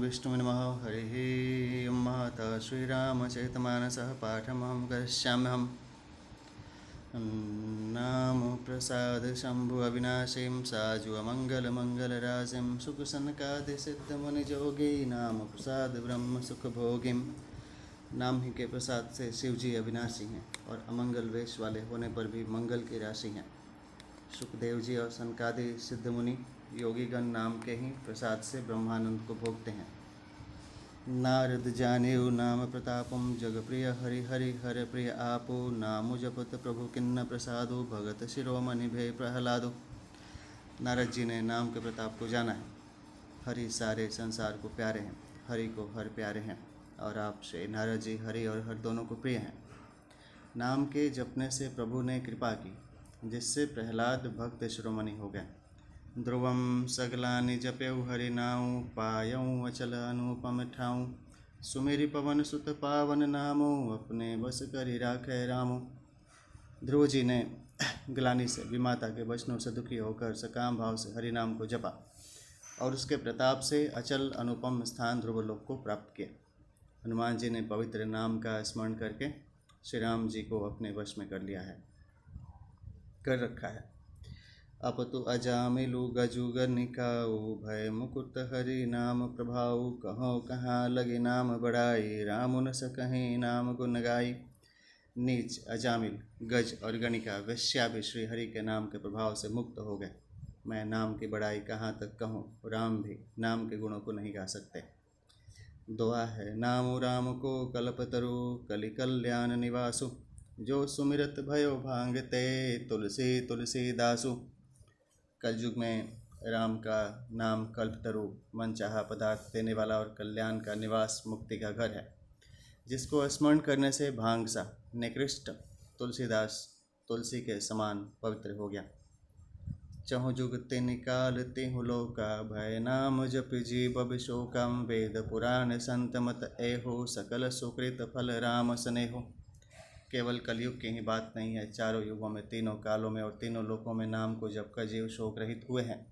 श्रीगुरुविष्णु नमः। हरिः ओं। माता श्रीरामचरितमानसः पाठमहं करिष्याम्यहम्। नाम प्रसाद शंभु अविनाशीं साजु अमंगलमंगलराशिं सुखसनकादिसिद्धमुनिजोगी नाम प्रसाद ब्रह्म सुख भोगिम। नाम ही के प्रसाद से शिव जी अविनाशी हैं और अमंगल वेश वाले होने पर भी मंगल की राशि हैं। सुखदेव जी और सनकादि सिद्ध मुनि योगीगण नाम के ही प्रसाद से ब्रह्मानंद को भोगते हैं। नारद जानेऊ नाम प्रतापम जग प्रिय हरि हरि हर प्रिय आपो नाम जपत प्रभु किन्न प्रसादो भगत शिरोमणि भय प्रहलादो। नारद जी ने नाम के प्रताप को जाना है। हरि सारे संसार को प्यारे हैं, हरि को हर प्यारे हैं और आप श्री नारद जी हरि और हर दोनों को प्रिय हैं। नाम के जपने से प्रभु ने कृपा की, जिससे प्रहलाद भक्त शिरोमणि हो गए। ध्रुवम सगलानि जप्यऊ हरि नाऊ पायऊ अचल अनुपम ठाऊँ सुमेरि पवन सुत पावन नामो अपने बस करि राखे रामो। ध्रुव जी ने ग्लानि से विमाता के वचनों से दुखी होकर सकाम भाव से हरि नाम को जपा और उसके प्रताप से अचल अनुपम स्थान ध्रुवलोक को प्राप्त किया। हनुमान जी ने पवित्र नाम का स्मरण करके श्री राम जी को अपने वश में कर रखा है। अप तो अजामिलु गजुगर निकाऊ भय मुकुट हरि नाम प्रभाऊ कहो कहाँ लगे नाम बढ़ाई राम न सकहीं नाम गुण गाई। नीच अजामिल गज और गणिका वेश्या भी श्री हरि के नाम के प्रभाव से मुक्त हो गए। मैं नाम की बड़ाई कहाँ तक कहूँ, राम भी नाम के गुणों को नहीं गा सकते। दुआ है नाम राम को कल्पतरु कलि कल्याण निवासु जो सुमिरत भयो भांगते तुलसी तुलसी दासु। कलयुग में राम का नाम कल्पतरु मनचाहा पदार्थ देने वाला और कल्याण का निवास मुक्ति का घर है, जिसको स्मरण करने से भांगसा निकृष्ट तुलसीदास तुलसी के समान पवित्र हो गया। चहु जुग ते निकाल तेहु लोका भय नाम जप जीव विशोकम वेद पुराण संत मत एहो सकल सुकृत फल राम स्नेहो। केवल कलयुग की ही बात नहीं है, चारों युगों में तीनों कालों में और तीनों लोकों में नाम को जप कर जीव शोक रहित हुए हैं।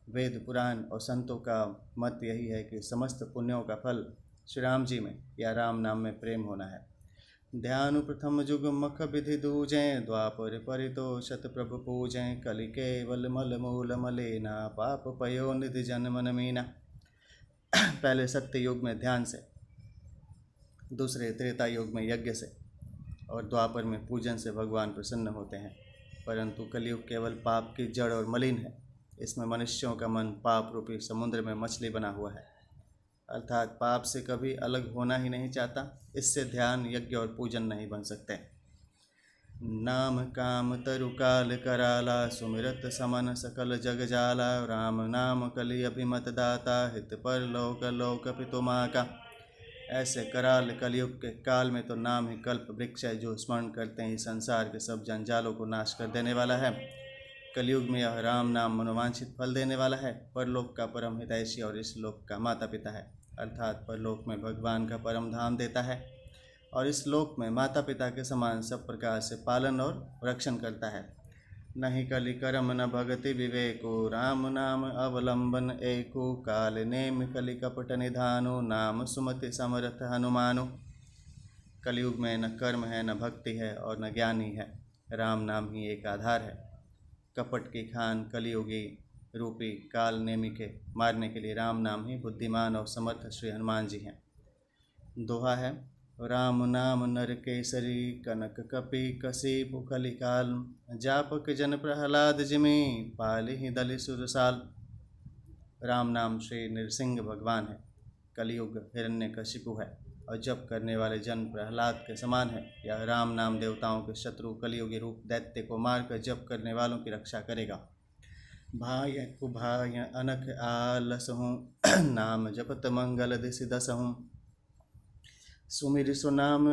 वेद पुराण और संतों का मत यही है कि समस्त पुण्यों का फल श्री राम जी में या राम नाम में प्रेम होना है। ध्यान प्रथम जुग मख विधि दूजें द्वापर परितोषत प्रभु पूजें कलि केवल मल मूल मलेना पाप पयो निधि जन मन मीना। पहले सत्य युग में ध्यान से, दूसरे त्रेता युग में यज्ञ से और द्वापर में पूजन से भगवान प्रसन्न होते हैं। परंतु कलयुग केवल पाप की जड़ और मलिन है। इसमें मनुष्यों का मन पाप रूपी समुद्र में मछली बना हुआ है, अर्थात पाप से कभी अलग होना ही नहीं चाहता। इससे ध्यान यज्ञ और पूजन नहीं बन सकते। नाम काम तरु काल कराला सुमिरत समन सकल जग जाला राम नाम कलि अभिमत दाता हित पर लोक लोक पितु माँ का। ऐसे कराल कलयुग के काल में तो नाम ही कल्प वृक्ष है, जो स्मरण करते हैं संसार के सब जंजालों को नाश कर देने वाला है। कलयुग में यह राम नाम मनोवांछित फल देने वाला है। परलोक का परम हितैषी और इस लोक का माता पिता है, अर्थात परलोक में भगवान का परम धाम देता है और इस लोक में माता पिता के समान सब प्रकार से पालन और रक्षण करता है। नहीं कलि करम न भगति विवेको राम नाम अवलंबन एको काल नेम कलि कपट निधानो नाम सुमति समरथ हनुमानो। कलयुग में न कर्म है, न भक्ति है और न ज्ञान ही है, राम नाम ही एक आधार है। कपट की खान कलियुगी रूपी काल नेमी के मारने के लिए राम नाम ही बुद्धिमान और समर्थ श्री हनुमान जी हैं। दोहा है राम नाम नर केसरी कनक कपि कसी पुखलि काल जापक जन प्रहलाद जिमि पालि ही दलि सुरसाल। राम नाम श्री नृसिंह भगवान है, कलयुग हिरण्यकशिपु है और जप करने वाले जन प्रहलाद के समान है। यह राम नाम देवताओं के शत्रु कलयुगी रूप दैत्य को मारकर जप करने वालों की रक्षा करेगा। भाय कुभाय अनख आलसहूँ नाम जपत मंगल दिसि दसहूँ सुमिरि सुनाम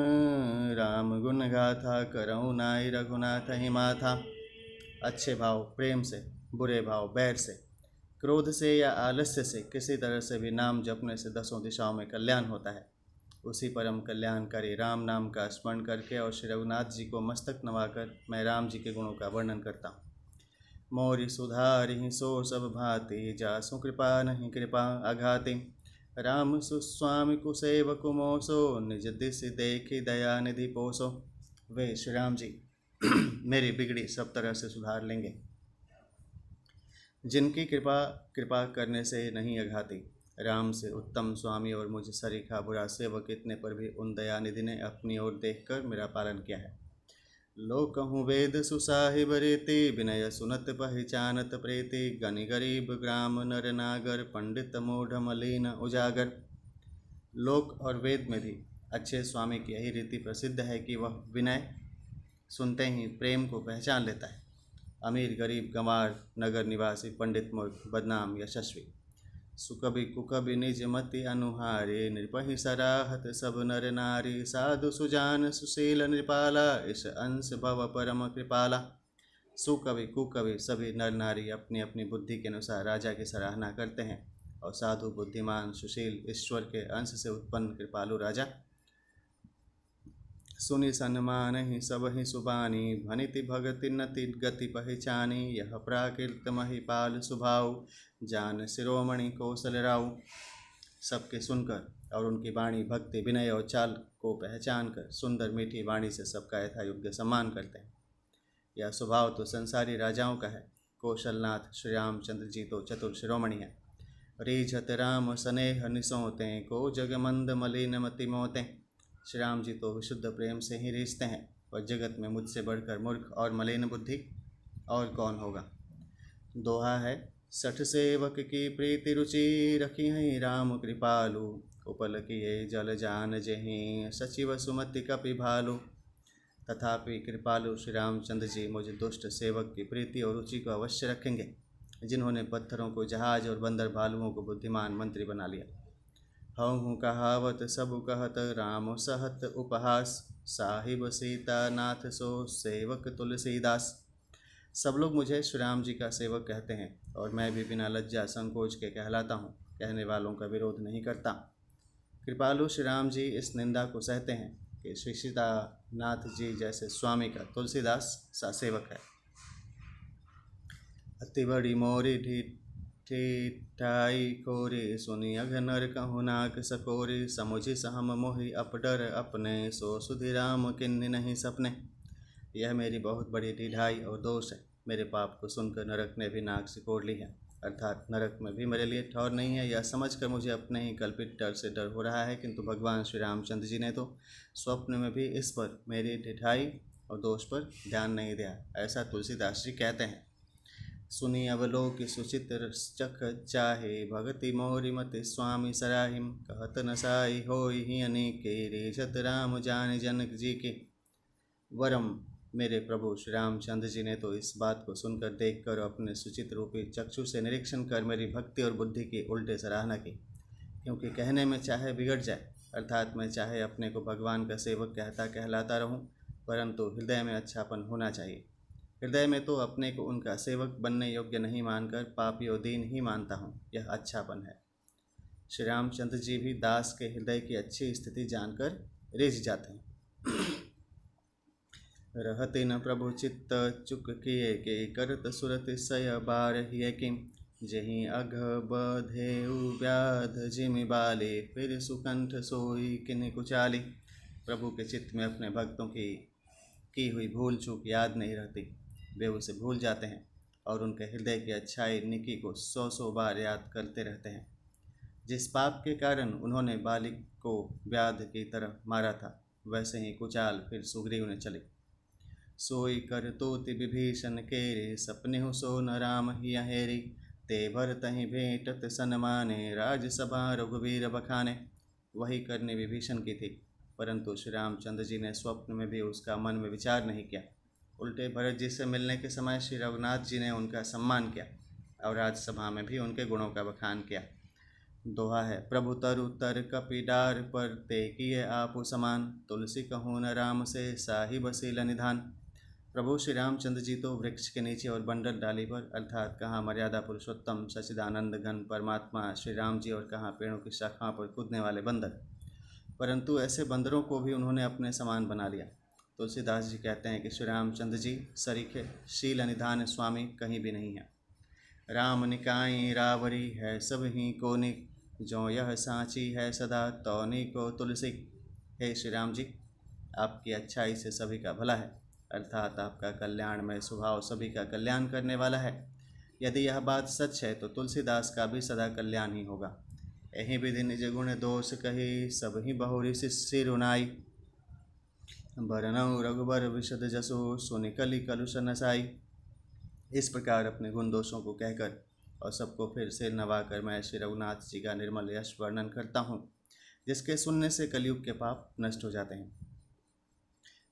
राम गुण गाथा करऊँ नाई रघुनाथ ही माथा। अच्छे भाव प्रेम से, बुरे भाव बैर से, क्रोध से या आलस्य से किसी तरह से भी नाम जपने से दसों दिशाओं में कल्याण होता है। उसी परम कल्याणकारी राम नाम का स्मरण करके और श्री रघुनाथ जी को मस्तक नवाकर मैं राम जी के गुणों का वर्णन करता हूँ। मोरि सुधारि सो सब भाति जासु कृपा नहीं कृपा अघाति राम सुस्वामी कुसेव कुमोसो निज दिश देखी दया निधि पोसो। वे श्री राम जी मेरी बिगड़ी सब तरह से सुधार लेंगे। जिनकी कृपा कृपा करने से नहीं अघाती, राम से उत्तम स्वामी और मुझ सरीखा बुरा सेवक इतने पर भी उन दयानिधि ने अपनी ओर देखकर मेरा पालन किया है। लोक कहूँ वेद सुसाहिब रीति, विनय सुनत पहचानत प्रीति, गनि गरीब ग्राम नर नागर, पंडित मूढ़ मलिन उजागर। लोक और वेद में भी अच्छे स्वामी की यही रीति प्रसिद्ध है कि वह विनय सुनते ही प्रेम को पहचान लेता है। अमीर गरीब गंवार नगर निवासी पंडित मूर्ख बदनाम यशस्वी, सुकवि कुकवि निज मति अनुहारे, नृपहि सराहत सब नर नारी, साधु सुजान सुशील नृपाला, इस अंश भव परम कृपाला। सुकवि कुकवि सभी नर नारी अपनी अपनी बुद्धि के अनुसार राजा की सराहना करते हैं, और साधु बुद्धिमान सुशील ईश्वर के अंश से उत्पन्न कृपालु राजा सुनि सन्मान ही सब ही सुबानी, भनिति भगति नति गति पहचानी, यह प्राकृत महिपाल सुभाव, जान शिरोमणि कौशल राव। सबके सुनकर और उनकी वाणी भक्ति विनय और चाल को पहचान कर सुंदर मीठी वाणी से सबका यथायोग्य सम्मान करते हैं। यह स्वभाव तो संसारी राजाओं का है। कौशलनाथ श्री रामचंद्र जी तो चतुर शिरोमणि हैं। रीझत राम स्नेह निसोते, को जगमंद मलिन मति मोते। श्री राम जी तो विशुद्ध प्रेम से ही रीझते हैं, और जगत में मुझसे बढ़कर मूर्ख और मलिन बुद्धि और कौन होगा। दोहा है, सठ सेवक की प्रीति रुचि, रखी हैं राम कृपालु, उपल किए जल जान जहीं, सचिव सुमति कपि भालु। तथापि कृपालु श्री रामचंद्र जी मुझ दुष्ट सेवक की प्रीति और रुचि को अवश्य रखेंगे, जिन्होंने पत्थरों को जहाज और बंदर भालुओं को बुद्धिमान मंत्री बना लिया। हूँ कहावत सब कहत, राम सहत उपहास, साहिब सीता नाथ सो सेवक तुलसीदास। सब लोग मुझे श्री राम जी का सेवक कहते हैं, और मैं भी बिना लज्जा संकोच के कहलाता हूँ, कहने वालों का विरोध नहीं करता। कृपालु श्री राम जी इस निंदा को सहते हैं कि श्री सीतानाथ जी जैसे स्वामी का तुलसीदास सा सेवक है। अति बड़ी मोरी ठीठाई कोरी, सुनी अघ नर कहु नाक सकोरी, समुझि सहम मोहि अपडर अपने, सो सुधि राम किन्नि नहीं सपने। यह मेरी बहुत बड़ी ढिठाई और दोष है। मेरे पाप को सुनकर नरक ने भी नाक सिकोड़ ली है, अर्थात नरक में भी मेरे लिए ठौर नहीं है। यह समझकर मुझे अपने ही कल्पित डर से डर हो रहा है, किंतु भगवान श्री रामचंद्र जी ने तो स्वप्न में भी इस पर, मेरी ढिठाई और दोष पर ध्यान नहीं दिया। ऐसा तुलसीदास जी कहते हैं। सुनी अवलोक सुचित्र चख चाहे, भगति मोरी मति स्वामी सराहिम, कहत न साई होई ही अनेके, रीझत राम जान जनक जी के। वरम मेरे प्रभु श्री रामचंद्र जी ने तो इस बात को सुनकर देखकर अपने सुचित रूपी चक्षु से निरीक्षण कर मेरी भक्ति और बुद्धि की उल्टे सराहना की। क्योंकि कहने में चाहे बिगड़ जाए, अर्थात मैं चाहे अपने को भगवान का सेवक कहलाता रहूं, परंतु हृदय में अच्छापन होना चाहिए। हृदय में तो अपने को उनका सेवक बनने योग्य नहीं मानकर पापी और दीन ही मानता हूँ, यह अच्छापन है। श्री रामचंद्र जी भी दास के हृदय की अच्छी स्थिति जानकर रिझ जाते हैं। रहते न प्रभु चित्त चुक किए के, करत सुरत सय बार हिय किम, जहीं अघ बधेउ व्याध जिमि बाले, फिर सुकंठ सोई किन्हि कुचाली। प्रभु के चित्त में अपने भक्तों की हुई भूल चूक याद नहीं रहती। वे उसे भूल जाते हैं और उनके हृदय की अच्छाई निकी को 100 बार याद करते रहते हैं। जिस पाप के कारण उन्होंने बालिक को व्याध की तरह मारा था, वैसे ही कुचाल फिर सुग्रीव ने चली। सोई कर तोति विभीषण केरे, सपने हो सो न राम ही अहेरी, ते भर तहि भेंटत सनमाने, राजसभा रघुवीर बखाने। वही करनी विभीषण की थी, परंतु श्री रामचंद्र जी ने स्वप्न में भी उसका मन में विचार नहीं किया। उल्टे भरत जी से मिलने के समय श्री रघुनाथ जी ने उनका सम्मान किया और राजसभा में भी उनके गुणों का बखान किया। दोहा है, प्रभु तरु तर कपि डार पर, ते किए आपु समान, तुलसी कहूँ न राम से साहिब सील निधान। प्रभु श्री रामचंद्र जी तो वृक्ष के नीचे और बंडल डाली पर, अर्थात कहाँ मर्यादा पुरुषोत्तम सच्चिदानंद घन परमात्मा श्री राम जी और कहाँ पेड़ों की शाखाओं पर कूदने वाले बंदर, परंतु ऐसे बंदरों को भी उन्होंने अपने समान बना लिया। तुलसीदास जी कहते हैं कि श्री रामचंद्र जी सरीखे शील निधान स्वामी कहीं भी नहीं है। राम निकाई रावरी है सब ही कोनि, जो यह सांची है सदा तौनी को तुलसी। हे श्री राम जी, आपकी अच्छाई से सभी का भला है, अर्थात आपका कल्याणमय स्वभाव सभी का कल्याण करने वाला है। यदि यह बात सच है तो तुलसीदास का भी सदा कल्याण ही होगा। यही विधि निज गुण दोष कही, सब ही बहुरी शिष्य रुनाई। बरनऊ रघुबर विशद जसो, सुनि कलि कलुष नसाई। इस प्रकार अपने गुण दोषों को कहकर और सबको फिर से नवाकर मैं श्री रघुनाथ जी का निर्मल यश वर्णन करता हूँ, जिसके सुनने से कलयुग के पाप नष्ट हो जाते हैं।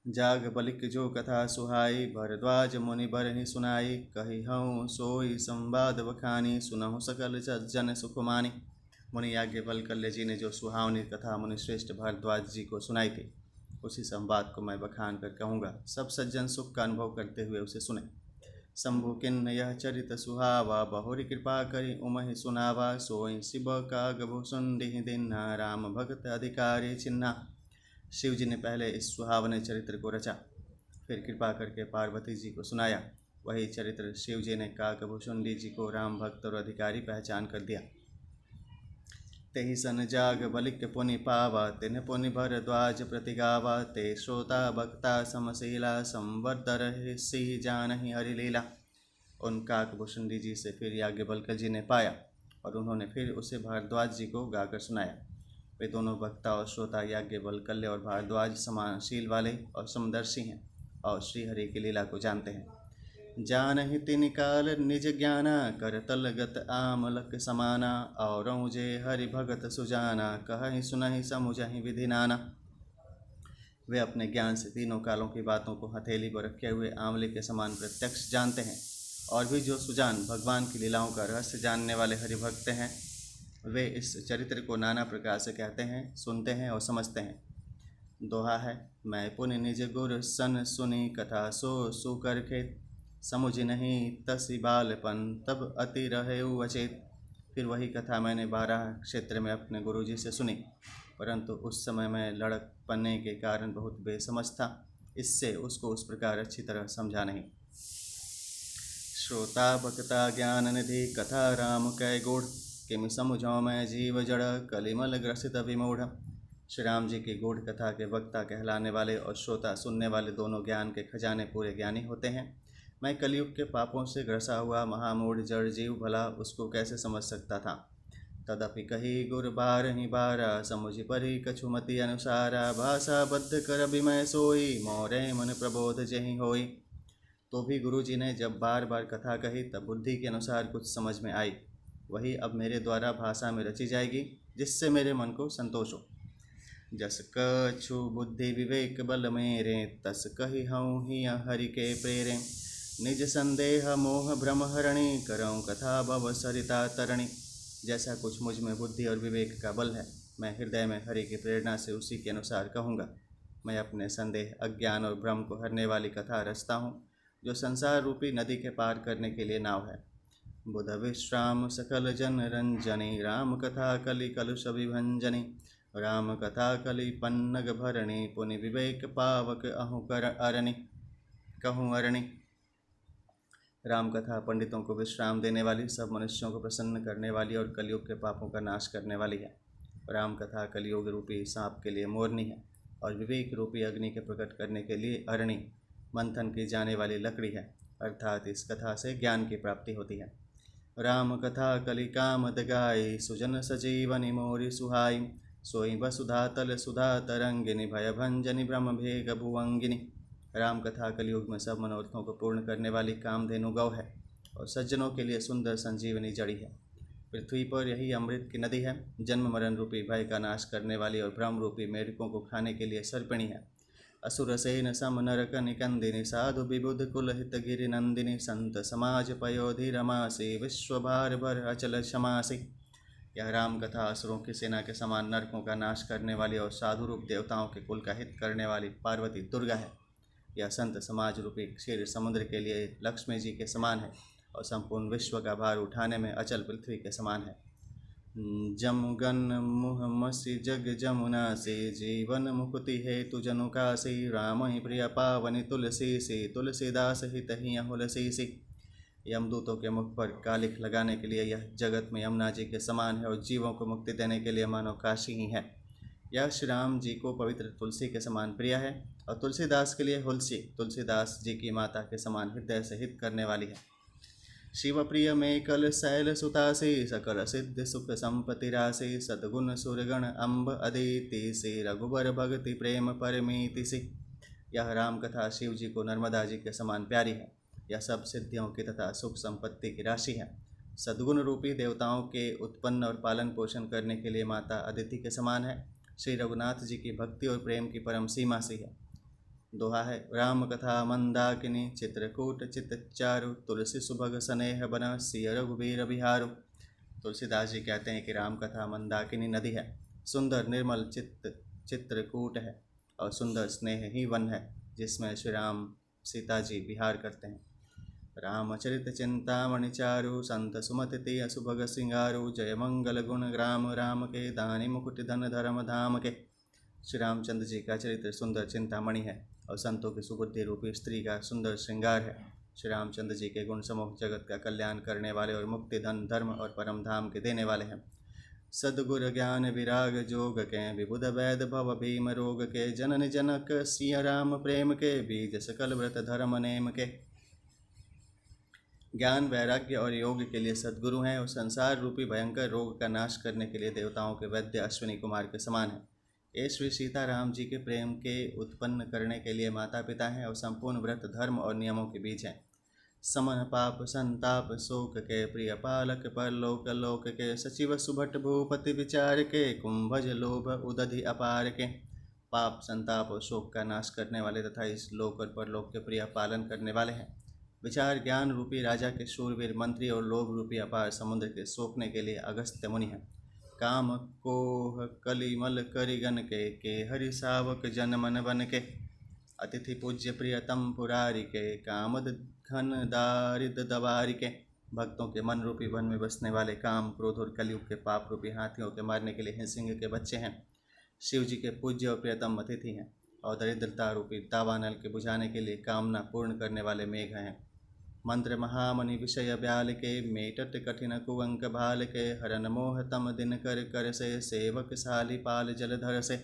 जाग बलिक जो कथा सुहाई, भरद्वाज मुनि बरहि सुनाई। कही हूँ सोई संवाद बखानी, सुनहु सकल जन सुखमानी। मुनि याज्ञवल्क्य जी ने जो सुहावनी कथा मुनि श्रेष्ठ भरद्वाज जी को सुनाई थी, उसी संवाद को मैं बखान कर कहूँगा। सब सज्जन सुख का अनुभव करते हुए उसे सुने। शंभु किन्न यह चरित सुहावा, बहुरी कृपा करी उमहि सुनावा। सोई शिव का गभूषुंड दिन्हा, राम भगत अधिकारी चिन्हा। शिव जी ने पहले इस सुहावने चरित्र को रचा, फिर कृपा करके पार्वती जी को सुनाया। वही चरित्र शिव जी ने काकभूषुंडी जी को राम भक्त और अधिकारी पहचान कर दिया। तेहि सन जाग बलिक पुनि पावा, तिन पुनि भरद्वाज प्रति गावा। ते श्रोता भक्ता समशीला, संवर्धर सी जानहि हरि लीला। उन काकभूषुंडी जी से फिर याज्ञवल्क्य जी ने पाया और उन्होंने फिर उसे भारद्वाज जी को गाकर सुनाया। वे दोनों वक्ता और श्रोता याज्ञवल्क्य और भारद्वाज समानशील वाले और समदर्शी हैं और श्रीहरि की लीला को जानते हैं। जानहि तिनि काल निज ज्ञाना, करतल गत आमलक समाना। और जे हरि भगत सुजाना, कहहि सुनहि समुझहि विधि नाना। वे अपने ज्ञान से तीनों कालों की बातों को हथेली पर रखे हुए आंवले के समान प्रत्यक्ष जानते हैं। और भी जो सुजान भगवान की लीलाओं का रहस्य जानने वाले हरिभक्त हैं, वे इस चरित्र को नाना प्रकार से कहते हैं, सुनते हैं और समझते हैं। दोहा है, मैं पुनि निज गुर सन सुनी, कथा सो सुकर खेत। समुझ नहीं तसी बालपन, तब अति रहे अचेत। फिर वही कथा मैंने 12 क्षेत्र में अपने गुरुजी से सुनी, परंतु उस समय मैं लड़क पन्ने के कारण बहुत बेसमझ था, इससे उसको उस प्रकार अच्छी तरह समझा नहीं। श्रोता भक्ता ज्ञान निधि, कथा राम कै गूढ़। किम समुझो मैं जीव जड़, कलिमल ग्रसित विमूढ़। श्री राम जी की गूढ़ कथा के वक्ता कहलाने वाले और श्रोता सुनने वाले दोनों ज्ञान के खजाने पूरे ज्ञानी होते हैं। मैं कलयुग के पापों से ग्रसा हुआ महामूढ़ जड़ जीव भला उसको कैसे समझ सकता था। तदपि कही गुर बारहि बारा, समुझि परि कछुमति अनुसारा। भाषा बद्ध कर अभिमय सोई, मोरे मन प्रबोध जहि होई। तो भी गुरु जी ने जब बार बार कथा कही तब बुद्धि के अनुसार कुछ समझ में आई। वही अब मेरे द्वारा भाषा में रची जाएगी, जिससे मेरे मन को संतोष हो। जस कछु बुद्धि विवेक बल मेरे, तस कही हूँ ही हरि के प्रेरे। निज संदेह मोह भ्रम हरणी, करऊँ कथा भव सरिता तरणी। जैसा कुछ मुझ में बुद्धि और विवेक का बल है, मैं हृदय में हरि की प्रेरणा से उसी के अनुसार कहूँगा। मैं अपने संदेह अज्ञान और भ्रम को हरने वाली कथा रचता हूँ, जो संसार रूपी नदी के पार करने के लिए नाव है। बुध विश्राम सकल जन रंजनी, राम कथा कलि कलुष विभंजनी। राम कथा कलि पन्नग भरणी, पुनि विवेक पावक अहु कर अरणी। कहूँ अरणी। राम कथा पंडितों को विश्राम देने वाली, सब मनुष्यों को प्रसन्न करने वाली और कलयुग के पापों का नाश करने वाली है। राम कथा कलयुग रूपी सांप के लिए मोरनी है और विवेक रूपी अग्नि के प्रकट करने के लिए अरणी, मंथन की जाने वाली लकड़ी है। अर्थात इस कथा से ज्ञान की प्राप्ति होती है। राम कथा कलि कामद गाई, सुजन सजीवनि मोरि सुहाई। सोई वसुधा तल सुधा तरंगिनी, भय भंजनी ब्रह्म भेग भुवंगिनी। राम कथा कलयुग में सब मनोरथों को पूर्ण करने वाली कामधेनु गौ है और सज्जनों के लिए सुंदर संजीवनी जड़ी है। पृथ्वी पर यही अमृत की नदी है, जन्म मरण रूपी भय का नाश करने वाली और भ्रम रूपी मेढकों को खाने के लिए सर्पिणी है। असुर सेन सम नरक निकंदिनी, साधु विबुध कुल हित गिरि नंदिनी। संत समाज पयोधि रमासी, विश्व भार भर अचल क्षमासी। यह राम कथा असुरों की सेना के समान नरकों का नाश करने वाली और साधु रूप देवताओं के कुल का हित करने वाली पार्वती दुर्गा है। यह संत समाज रूपी क्षीर समुद्र के लिए लक्ष्मी जी के समान है और संपूर्ण विश्व का भार उठाने में अचल पृथ्वी के समान है। जमगन मुह मसी जग जमुना से, जीवन मुकुति हेतु जनु कासी। राम ही प्रिय पावनि तुलसी से, तुलसीदास हित ही हुलसी सी। यमदूतों के मुख पर कालिख लगाने के लिए यह जगत में यमुना जी के समान है और जीवों को मुक्ति देने के लिए मानव काशी ही है। यह श्री राम जी को पवित्र तुलसी के समान प्रिय है और तुलसीदास के लिए हुलसी तुलसीदास जी की माता के समान हृदय से हित करने वाली है। शिव प्रिय में कल शैल सुतासी सकल सिद्ध सुख संपत्ति राशि सद्गुण सुरगण अम्ब अदिति से रघुबर भक्ति प्रेम परमीति से। यह राम कथा शिव जी को नर्मदा जी के समान प्यारी है। यह सब सिद्धियों की तथा सुख संपत्ति की राशि है। सद्गुण रूपी देवताओं के उत्पन्न और पालन पोषण करने के लिए माता अदिति के समान है। श्री रघुनाथ जी की भक्ति और प्रेम की परम सीमा सी है। दोहा है, राम कथा मंदाकिनी चित्रकूट चित चारु तुलसी सुभग स्नेह बन सिय रघुबीर बिहारु। तुलसीदास जी कहते हैं कि राम कथा मंदाकिनी नदी है, सुंदर निर्मल चित्रकूट है और सुंदर स्नेह ही वन है जिसमें श्री राम सीता जी विहार करते हैं। रामचरित चिंतामणि चारु संत सुमति असुभग सिंगारु जय मंगल गुण ग्राम राम के दानी मुकुट धन धर्म धाम के। श्री रामचंद्र जी का चरित्र सुंदर चिंतामणि है और संतों की सुबुद्धि रूपी स्त्री का सुंदर श्रृंगार है। श्री रामचंद्र जी के गुण समूह जगत का कल्याण करने वाले और मुक्ति धन धर्म और परम धाम के देने वाले हैं। सद्गुर ज्ञान विराग जोग के विबुध वैद भव भीम रोग के जनन जनक सिया राम प्रेम के बीज सकल व्रत धर्म नेम के। ज्ञान वैराग्य और योग के लिए सद्गुरु हैं और संसार रूपी भयंकर रोग का नाश करने के लिए देवताओं के वैद्य अश्विनी कुमार के समान है। ये श्री सीताराम जी के प्रेम के उत्पन्न करने के लिए माता पिता हैं और संपूर्ण व्रत धर्म और नियमों के बीच हैं। समन पाप संताप शोक के प्रिय पालक परलोक लोक के सचिव सुभट भूपति विचार के कुंभज लोभ उदधि अपार के। पाप संताप और शोक का नाश करने वाले तथा इस लोक और परलोक के प्रिय पालन करने वाले हैं। विचार ज्ञान रूपी राजा के शूरवीर मंत्री और लोभ रूपी अपार समुद्र के सोखने के लिए अगस्त्य मुनि हैं। काम कोह कलिमल करिगन के हरि सावक जन मन बन के। अतिथि पूज्य प्रियतम पुरारी के कामद घन दारिद दबारी के। भक्तों के मन रूपी वन में बसने वाले काम क्रोध और कलयुग के पाप रूपी हाथियों के मारने के लिए सिंह के बच्चे हैं। शिव जी के पूज्य और प्रियतम अतिथि हैं और दरिद्रता रूपी दावानल के बुझाने के लिए कामना पूर्ण करने वाले मेघ हैं। मंत्र महामणि विषय ब्याल के मेटट कठिन कुअंक भाल के हरन मोह तम दिन कर कर से सेवक साली पाल जलधर से।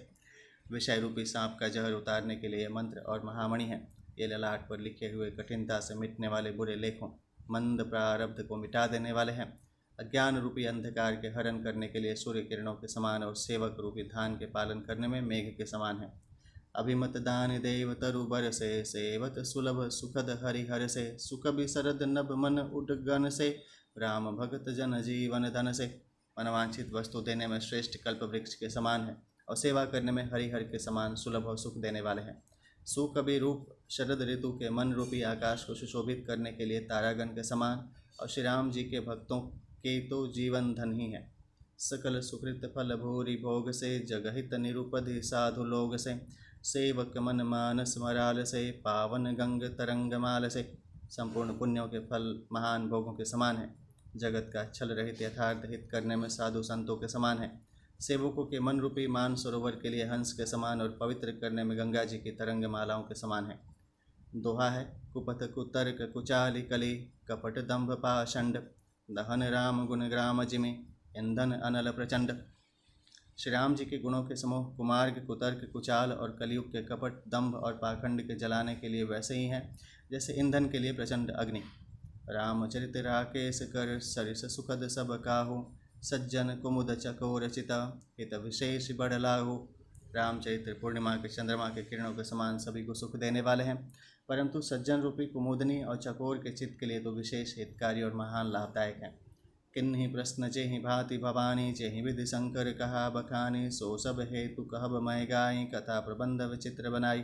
विषय रूपी सांप का जहर उतारने के लिए मंत्र और महामणि हैं। ये ललाट पर लिखे हुए कठिनता से मिटने वाले बुरे लेखों मंद प्रारब्ध को मिटा देने वाले हैं। अज्ञान रूपी अंधकार के हरण करने के लिए सूर्य किरणों के समान और सेवक रूपी धान के पालन करने में मेघ के समान है। अभिमत दान देव तरुबर से सेवत सुलभ सुखद हरिहर से सुख विशरद नभ मन उडगन से राम भगत जन जीवन धन से। मनवांछित वस्तु देने में श्रेष्ठ कल्प वृक्ष के समान है और सेवा करने में हरिहर के समान सुलभ और सुख देने वाले हैं। सुकवि रूप शरद ऋतु के मन रूपी आकाश को सुशोभित करने के लिए तारागण के समान और श्री राम जी के भक्तों के तो जीवन धन ही है। सकल सुकृत फल भूरि भोग से जगहित निरुपधि साधु लोग से सेवक मन मानस मराल से पावन गंग तरंग माल से। संपूर्ण पुण्यों के फल महान भोगों के समान है। जगत का छल रहित यथार्थ हित करने में साधु संतों के समान है। सेवकों के मन रूपी मान सरोवर के लिए हंस के समान और पवित्र करने में गंगा जी की तरंग मालाओं के समान है। दोहा है, कुपथ कुतर्क कुचाली कली कपट दंभ पाषंड दहन राम गुण ग्राम जिमि ईंधन अनल प्रचंड। श्री राम जी के गुणों के समूह कुमार्ग कुतर्क कुचाल और कलयुग के कपट दंभ और पाखंड के जलाने के लिए वैसे ही हैं जैसे ईंधन के लिए प्रचंड अग्नि। रामचरित राकेश कर सरिस सुखद सब काहू सज्जन कुमुद चकोर चिता हित विशेष बड़ लाहू। रामचरित्र पूर्णिमा के चंद्रमा के किरणों के समान सभी को सुख देने वाले हैं, परंतु सज्जन रूपी कुमुदनी और चकोर के चित्त के लिए तो विशेष हितकारी और महान लाभदायक हैं। किन्हीं प्रश्न जेहि भांति भवानी जेहि विधि शंकर कहा बखानी सो सब हेतु कहब मैं गाई कथा प्रबंध विचित्र बनाई।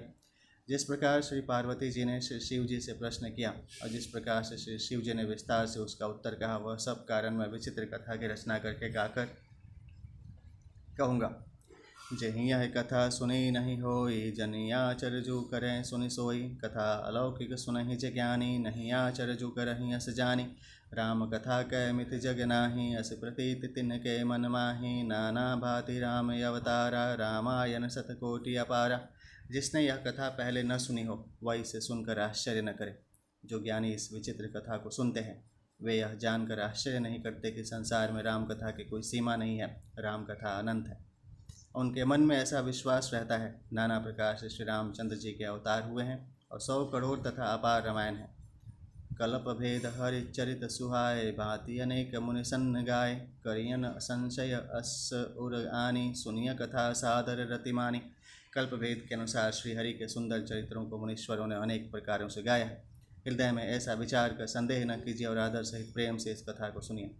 जिस प्रकार श्री पार्वती जी ने श्री शिव जी से प्रश्न किया और जिस प्रकार से श्री शिव जी ने विस्तार से उसका उत्तर कहा, वह सब कारण मैं विचित्र कथा की रचना करके गाकर कहूँगा। जही यह कथा सुनी नहीं होई जनि आचर जू करें सुनि सोई। कथा अलौकिक सुनहि ज ज्ञानी नहीं आचर जू करहि अस जानी। राम कथा कै मित जग नाही अस प्रतीत तिन के मन माही। नाना भांति राम अवतारा रामायण शतकोटि अपारा। जिसने यह कथा पहले न सुनी हो वह इसे सुनकर आश्चर्य न करे। जो ज्ञानी इस विचित्र कथा को सुनते हैं वे यह जानकर आश्चर्य नहीं करते कि संसार में राम कथा की कोई सीमा नहीं है, राम कथा अनंत है। उनके मन में ऐसा विश्वास रहता है नाना प्रकार से श्री रामचंद्र जी के अवतार हुए हैं और 100 करोड़ तथा अपार रामायण है। कल्प भेद हरि चरित सुहाय भांति अनेक मुनि सन्न गाय करियन संशय अस उर आनी सुनिय कथा सादर रतिमानी। कल्प भेद के अनुसार श्री हरि के सुंदर चरित्रों को मुनीश्वरों ने अनेक प्रकारों से गाया है। हृदय में ऐसा विचार कर संदेह न कीजिए और आदर सहित प्रेम से इस कथा को सुनिए।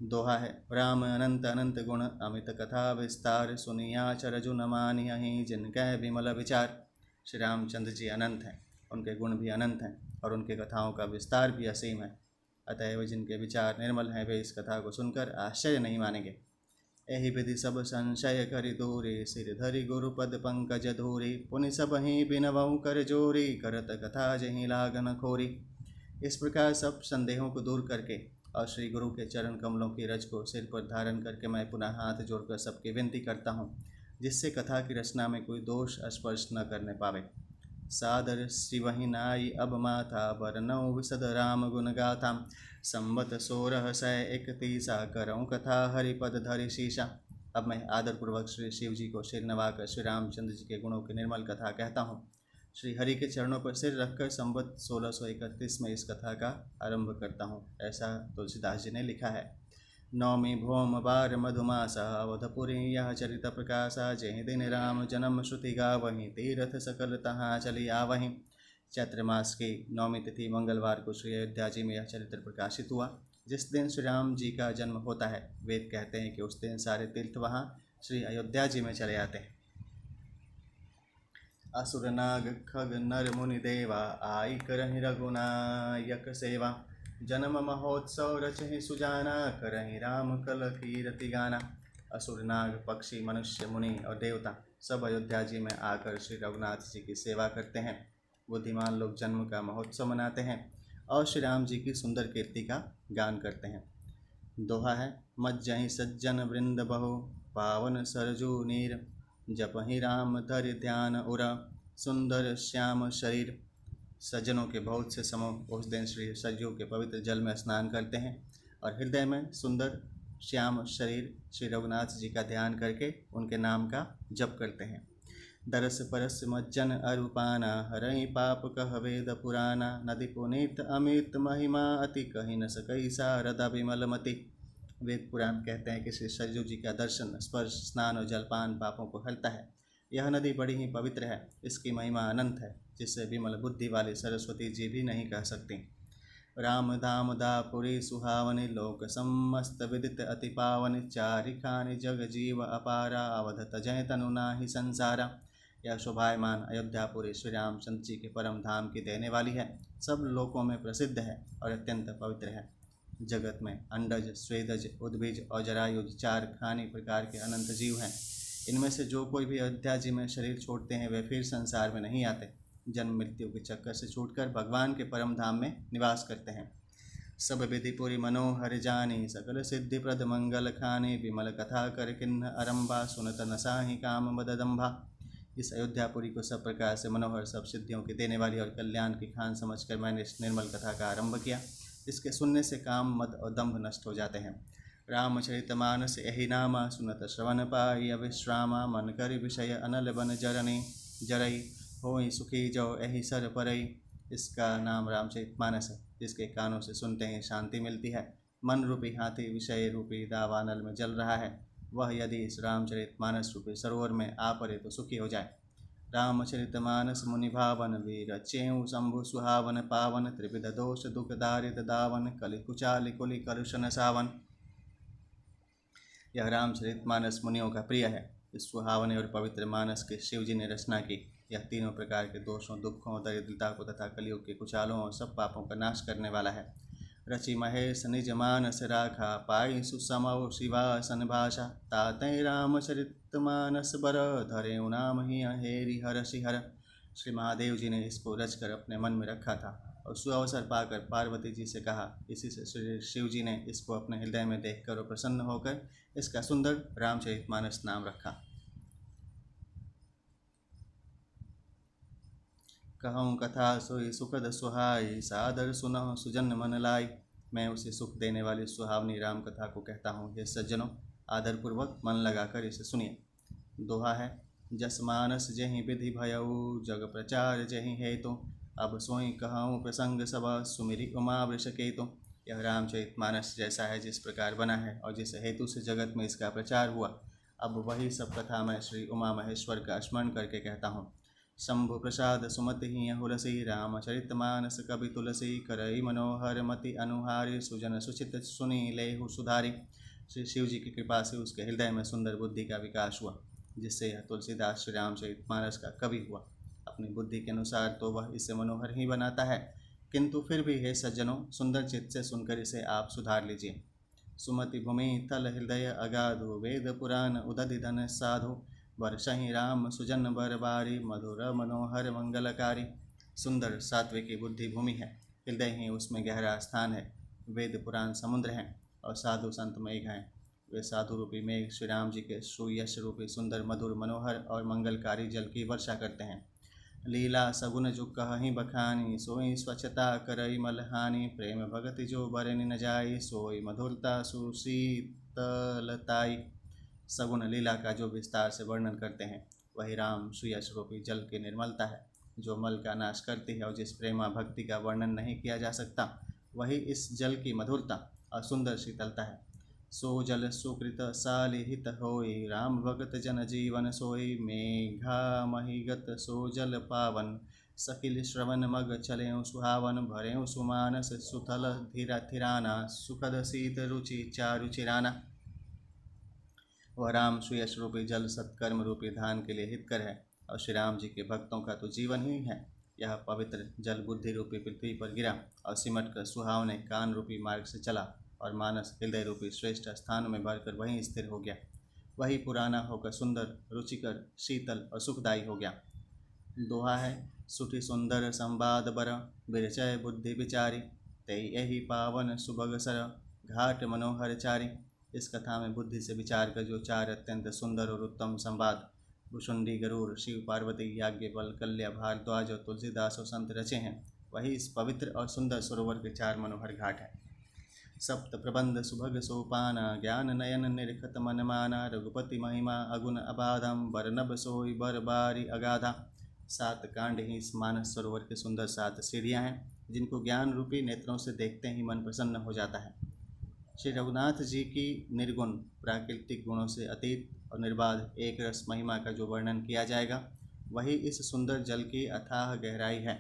दोहा है, राम अनंत अनंत गुण अमित कथा विस्तार सुनिया चरजु न मानियहि जिनकै विमल विचार। श्री रामचंद्र जी अनंत हैं, उनके गुण भी अनंत हैं और उनके कथाओं का विस्तार भी असीम है। अतएव जिनके विचार निर्मल हैं वे इस कथा को सुनकर आश्चर्य नहीं मानेंगे। एहि विधि सब संशय करि दूरी सिर धरि गुरुपद पंकज धूरी पुनि सब ही बिनवहु कर जोरी करत कथा जहि लागन खोरी। इस प्रकार सब संदेहों को दूर करके और श्री गुरु के चरण कमलों की रज को सिर पर धारण करके मैं पुनः हाथ जोड़कर सबकी विनती करता हूँ, जिससे कथा की रचना में कोई दोष स्पर्श न करने पावे। सादर शिवहि नाई अब माथा बरनौ विशद राम गुण गाथा संवत 1631 करऊँ कथा हरिपद धरि शीशा। अब मैं आदरपूर्वक श्री शिव जी को सिर नवाकर श्री रामचंद्र जी के गुणों की निर्मल कथा कहता हूँ। श्री हरि के चरणों पर सिर रखकर संवत 1631 में इस कथा का आरंभ करता हूँ, ऐसा तुलसीदास जी ने लिखा है। नौमी भौम बार मधुमासा अवधपुरी यह चरित प्रकाशा जेहि दिन राम जन्म श्रुति गावहीं तीरथ सकल तहाँ चली आवहीं। चैत्र मास की नौमी तिथि मंगलवार को श्री अयोध्या जी में यह चरित्र प्रकाशित हुआ। जिस दिन श्री राम जी का जन्म होता है वेद कहते हैं कि उस दिन सारे तीर्थ वहाँ श्री अयोध्या जी में चले आते हैं। असुर नाग खग नर मुनि देवा आई करहि रघुनायक सेवा जन्म महोत्सव रचहि सुजाना करहि राम कल कीरति गाना। असुर नाग पक्षी मनुष्य मुनि और देवता सब अयोध्या जी में आकर श्री रघुनाथ जी की सेवा करते हैं। बुद्धिमान लोग जन्म का महोत्सव मनाते हैं और श्री राम जी की सुंदर कीर्ति का गान करते हैं। दोहा है, मज्जहि सज्जन वृंद बहु पावन सरजू नीर जपहि राम धरि ध्यान उरा सुंदर श्याम शरीर। सज्जनों के बहुत से समूह उस दिन श्री सरयू के पवित्र जल में स्नान करते हैं और हृदय में सुंदर श्याम शरीर श्री रघुनाथ जी का ध्यान करके उनके नाम का जप करते हैं। दरस परस मज्जन अरूपाना हरई पाप कह वेद पुराना नदी पुनीत अमित महिमा अति कही न सकई सारदा विमल मति। वेद पुराण कहते हैं कि श्री सरयू जी का दर्शन स्पर्श स्नान और जलपान पापों को हरता है। यह नदी बड़ी ही पवित्र है, इसकी महिमा अनंत है जिससे विमल बुद्धि वाली सरस्वती जी भी नहीं कह सकती। राम धाम दापुरी सुहावनी लोक समस्त विदित अति पावनी चारिखानि जग जीव अपारा अवध तजय तनु नाहि संसारा। यह शोभायमान अयोध्यापुरी श्री रामचंद्र जी के परम धाम की देने वाली है, सब लोकों में प्रसिद्ध है और अत्यंत पवित्र है। जगत में अंडज स्वेदज उद्भिज और जरायुज 4 खानी प्रकार के अनंत जीव हैं। इनमें से जो कोई भी अयोध्या जी में शरीर छोड़ते हैं वे फिर संसार में नहीं आते, जन्म मृत्यु के चक्कर से छूटकर भगवान के परम धाम में निवास करते हैं। सब विधि पुरी मनोहर जानी सकल सिद्धि प्रद मंगल खानी विमल कथा कर किन्न अरंभा सुनत नसाहि काम बददंभा। इस अयोध्यापुरी को सब प्रकार से मनोहर सब सिद्धियों की देने वाली और कल्याण की खान समझकर मैंने इस निर्मल कथा का आरंभ किया। इसके सुनने से काम मद और दंभ नष्ट हो जाते हैं। रामचरितमानस यही नामा सुनत श्रवण पाई विश्रामा मन कर विषय अनल बन जरनी जरई होई सुखी जो यही सर परई। इसका नाम रामचरितमानस है, जिसके कानों से सुनते ही शांति मिलती है। मन रूपी हाथी विषय रूपी दावानल में जल रहा है, वह यदि इस रामचरितमानस रूपी सरोवर में आ पड़े तो सुखी हो जाए। रामचरितमानस मुनि भावन वीर चेऊ शंभु सुहावन पावन त्रिविध दोष दुख दारिद दावन कलि कुचालि कुलि कलुषण सावन। यह रामचरितमानस मुनियों का प्रिय है। इस सुहावने और पवित्र मानस के शिव जी ने रचना की। यह तीनों प्रकार के दोषों दुखों दरिद्रता को तथा कलियुग के कुचालों और सब पापों का नाश करने वाला है। रचि महेश निज मानस राखा पाई सुसमौ शिवासन भाषा तातै रामचरितमानस बर धरे नाम ही हेरि हर शिहर। श्री महादेव जी ने इसको रचकर अपने मन में रखा था और सुअवसर पाकर पार्वती जी से कहा। इसी से श्री शिव जी ने इसको अपने हृदय में देखकर और प्रसन्न होकर इसका सुंदर रामचरितमानस नाम रखा। कहूँ कथा सोई सुखद सुहाई, सादर सुनहु सुजन मन लाई। मैं उसे सुख देने वाली सुहावनी राम कथा को कहता हूँ। हे सज्जनों, आदरपूर्वक मन लगाकर इसे सुनिए। दोहा है, जस मानस जहि विधि भयऊ, जग प्रचार जहि हेतु। अब सोई कहूँ प्रसंग सब, सुमिरी उमा वृषकेतु। यह रामचरितमानस जैसा है जिस प्रकार बना है और जिस हेतु से जगत में इसका प्रचार हुआ, अब वही सब कथा मैं श्री उमा महेश्वर का स्मरण करके कहता हूँ। शंभु प्रसाद सुमति ही हुलसी, रामचरितमानस कवि तुलसी। करई मनोहर मति अनुहारी, सुजन सुचित सुनी लेहु सुधारी। श्री शिव जी की कृपा से उसके हृदय में सुंदर बुद्धि का विकास हुआ, जिससे यह तुलसीदास श्री रामचरितमानस का कवि हुआ। अपनी बुद्धि के अनुसार तो वह इसे मनोहर ही बनाता है, किंतु फिर भी हे सज्जनों, सुंदर चित्त से सुनकर इसे आप सुधार लीजिए। सुमति भूमि थल हृदय अगाधु, वेद पुराण उदधि धन साधु। वर्षहि राम सुजन बर बारी, मधुर मनोहर मंगलकारी। सुंदर सात्विकी बुद्धि भूमि है, हृदय ही उसमें गहरा स्थान है। वेद पुराण समुद्र हैं और साधु संत मेघ हैं। वे साधु रूपी मेघ श्री राम जी के सुयश रूपी सुंदर मधुर मनोहर और मंगलकारी जल की वर्षा करते हैं। लीला सगुन जो कहीं बखानी, सोई स्वच्छता करई मलहानी। प्रेम भगति जो बरनि न जाई, सोई मधुरता सुशीतलताई। सगुन लीला का जो विस्तार से वर्णन करते हैं, वही राम सुयश रूपी जल की निर्मलता है, जो मल का नाश करती है। और जिस प्रेमा भक्ति का वर्णन नहीं किया जा सकता, वही इस जल की मधुरता और सुंदर शीतलता है। सो जल सुकृत सालिहित होई, राम भगत जन जीवन सोई। मेघा महिगत सो जल पावन, सकिल श्रवण मग चले सुहावन। भरे सुमानस सुथल धीरा थिराना, सुखद शीत रुचि चारु चिराना। वह राम सुयश रूपी जल सत्कर्म रूपी धान के लिए हितकर है और श्री राम जी के भक्तों का तो जीवन ही है। यह पवित्र जल बुद्धि रूपी पृथ्वी पर गिरा और सिमट कर सुहावने कान रूपी मार्ग से चला और मानस हृदय रूपी श्रेष्ठ स्थान में भरकर वहीं स्थिर हो गया। वही पुराना होकर सुंदर रुचिकर शीतल और सुखदायी हो गया। दोहा है, सुठी सुंदर संवाद बर, बिरचय बुद्धि विचारी। तेई यही पावन सुभग सर, घाट मनोहर चारी। इस कथा में बुद्धि से विचार कर जो चार अत्यंत सुंदर और उत्तम संवाद भुषुंडी गरुड़ शिव पार्वती याज्ञवल्क्य कल्या भारद्वाज और तुलसीदास और संत रचे हैं, वही इस पवित्र और सुंदर सरोवर के चार मनोहर घाट हैं। सप्त प्रबंध सुभग सोपाना, ज्ञान नयन निरखत मन माना। रघुपति महिमा अगुण अबाधम, बरनब सोई बर बारी अगाधा। 7 कांड ही इस मानस सरोवर के सुंदर 7 सीढ़ियाँ हैं, जिनको ज्ञान रूपी नेत्रों से देखते ही मन प्रसन्न हो जाता है। श्री रघुनाथ जी की निर्गुण प्राकृतिक गुणों से अतीत और निर्बाध एक रस महिमा का जो वर्णन किया जाएगा, वही इस सुंदर जल की अथाह गहराई है।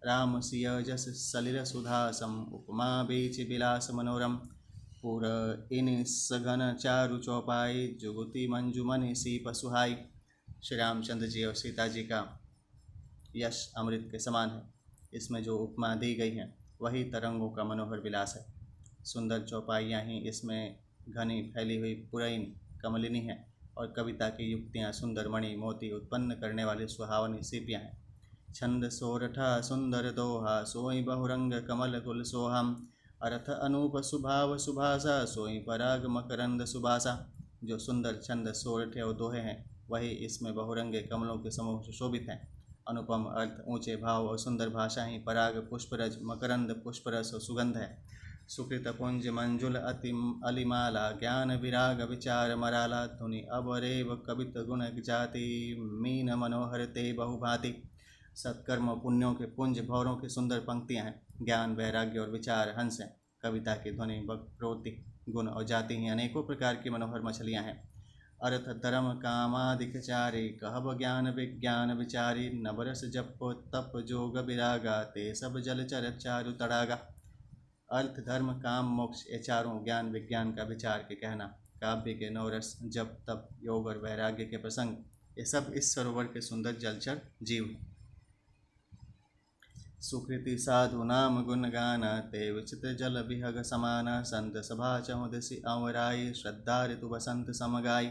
राम सिय जस सलिल सुधासम, उपमा बीच विलास मनोरम। पुर इन सघन चारु चौपाई, जुगुति मंजुमनि सीप सुहाई। श्री रामचंद्र जी और सीता जी का यश अमृत के समान है। इसमें जो उपमा दी गई है, वही तरंगों का मनोहर विलास है। सुंदर चौपाइयाँ ही इसमें घनी फैली हुई पुरैन कमलिनी हैं और कविता की युक्तियाँ सुंदर मणि मोती उत्पन्न करने वाली सुहावनी सीपियाँ हैं। छंद सोरठा सुंदर दोहा, सोई बहुरंग कमल कुल सोहम। अर्थ अनूप सुभाव सुभाषा, सोई पराग मकरंद सुभाषा। जो सुंदर छंद सोरठे और दोहे हैं, वही इसमें बहुरंगे कमलों के समूह सुशोभित हैं। अनुपम अर्थ, ऊंचे भाव और सुंदर भाषा ही पराग पुष्परज मकरंद पुष्परस और सुगंध है। सुकृत पुंज मंजुल अति अलिमाला, ज्ञान विराग विचार मराला। धुनि अवरेव कवित गुण जाति, मीन मनोहर ते बहुभांति। सत्कर्म पुण्यों के पुंज भौरों की सुंदर पंक्तियाँ हैं। ज्ञान वैराग्य और विचार हंस हैं। कविता की ध्वनि वक्रोक्ति गुण और जाति ही अनेकों प्रकार की मनोहर मछलियाँ हैं। अर्थ धर्म कामादिक चारी, कहब ज्ञान विज्ञान विचारी। नवरस जप तप जोग विरागा, ते सब जलचर चारु तड़ागा। अर्थ धर्म काम मोक्ष ये चारों ज्ञान विज्ञान का विचार के कहना, काव्य के नवरस जप तप योग और वैराग्य के प्रसंग, ये सब इस सरोवर के सुंदर जलचर जीव हैं। सुकृति साधु नाम गुण गाना, ते विचित्र जल विहग समाना। संत सभा चहुदसी अवराई, श्रद्धा ऋतु बसंत समगाई।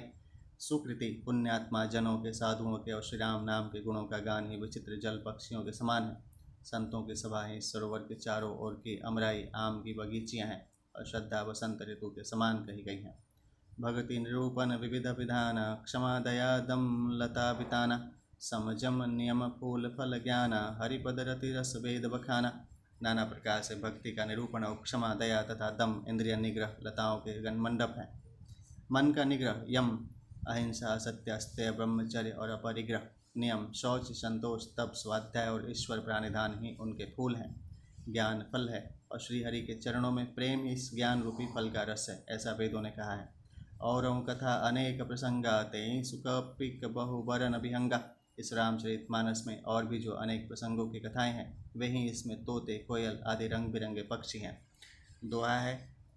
सुकृति पुण्यात्मा जनों के साधुओं के और श्री राम नाम के गुणों का गान ही विचित्र जल पक्षियों के समान है। संतों की सभा ही सरोवर के चारों ओर की अमराई आम की बगीचियाँ हैं और श्रद्धा वसंत ऋतु के समान कही गई हैं। भक्ति निरूपण विविध विधाना, क्षमा दया दम लता बिताना। समजम नियम फूल फल ज्ञान हरिपद रति रस वेद बखाना। नाना प्रकार से भक्ति का निरूपण और क्षमा दया तथा दम इंद्रिय निग्रह लताओं के गण मंडप हैं। मन का निग्रह यम, अहिंसा, सत्य, अस्तेय, ब्रह्मचर्य और अपरिग्रह, नियम, शौच, संतोष, तप, स्वाध्याय और ईश्वर प्राणिधान ही उनके फूल हैं। ज्ञान फल है और श्रीहरि के चरणों में प्रेम इस ज्ञान रूपी फल का रस है, ऐसा वेदों ने कहा है। और कथा अनेक प्रसंगा ते सुकपिक बहुबरन विहंगा। इस रामचरित मानस में और भी जो अनेक प्रसंगों की कथाएं हैं, वे ही इसमें तोते, कोयल आदि रंग बिरंगे पक्षी हैं। दोहा है,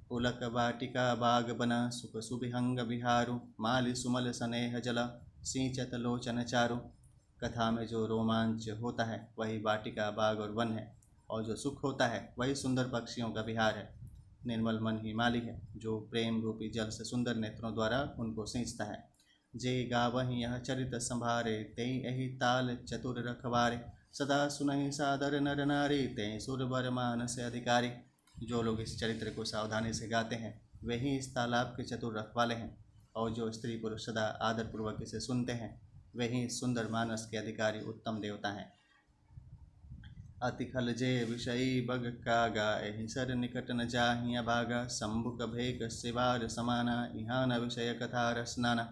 पुलक वाटिका बाग बना सुख सुविहंग विहारु, माली सुमल स्नेह जला सिंचत लोचन चारु। कथा में जो रोमांच होता है वही वाटिका, बाग और वन है, और जो सुख होता है वही सुंदर पक्षियों का विहार है। निर्मल मन ही माली है, जो प्रेम रूपी जल से सुंदर नेत्रों द्वारा उनको सींचता है। जे गावहि यह चरित संभारे, तेई एहि ताल चतुर रखवारे, सदा सुनहि सादर नर नारी, तेई सुरवर मानस अधिकारी। जो लोग इस चरित्र को सावधानी से गाते हैं वे ही इस तालाब के चतुर रखवाले हैं, और जो स्त्री पुरुष सदा आदरपूर्वक इसे सुनते हैं वे ही सुंदर मानस के अधिकारी उत्तम देवता हैं। अति खल जे विषयी बग कागा, एहि सर निकट न जाहिया भागा, शंभुक भेक सिवार समाना, इहाँ न विषय कथा रसनाना।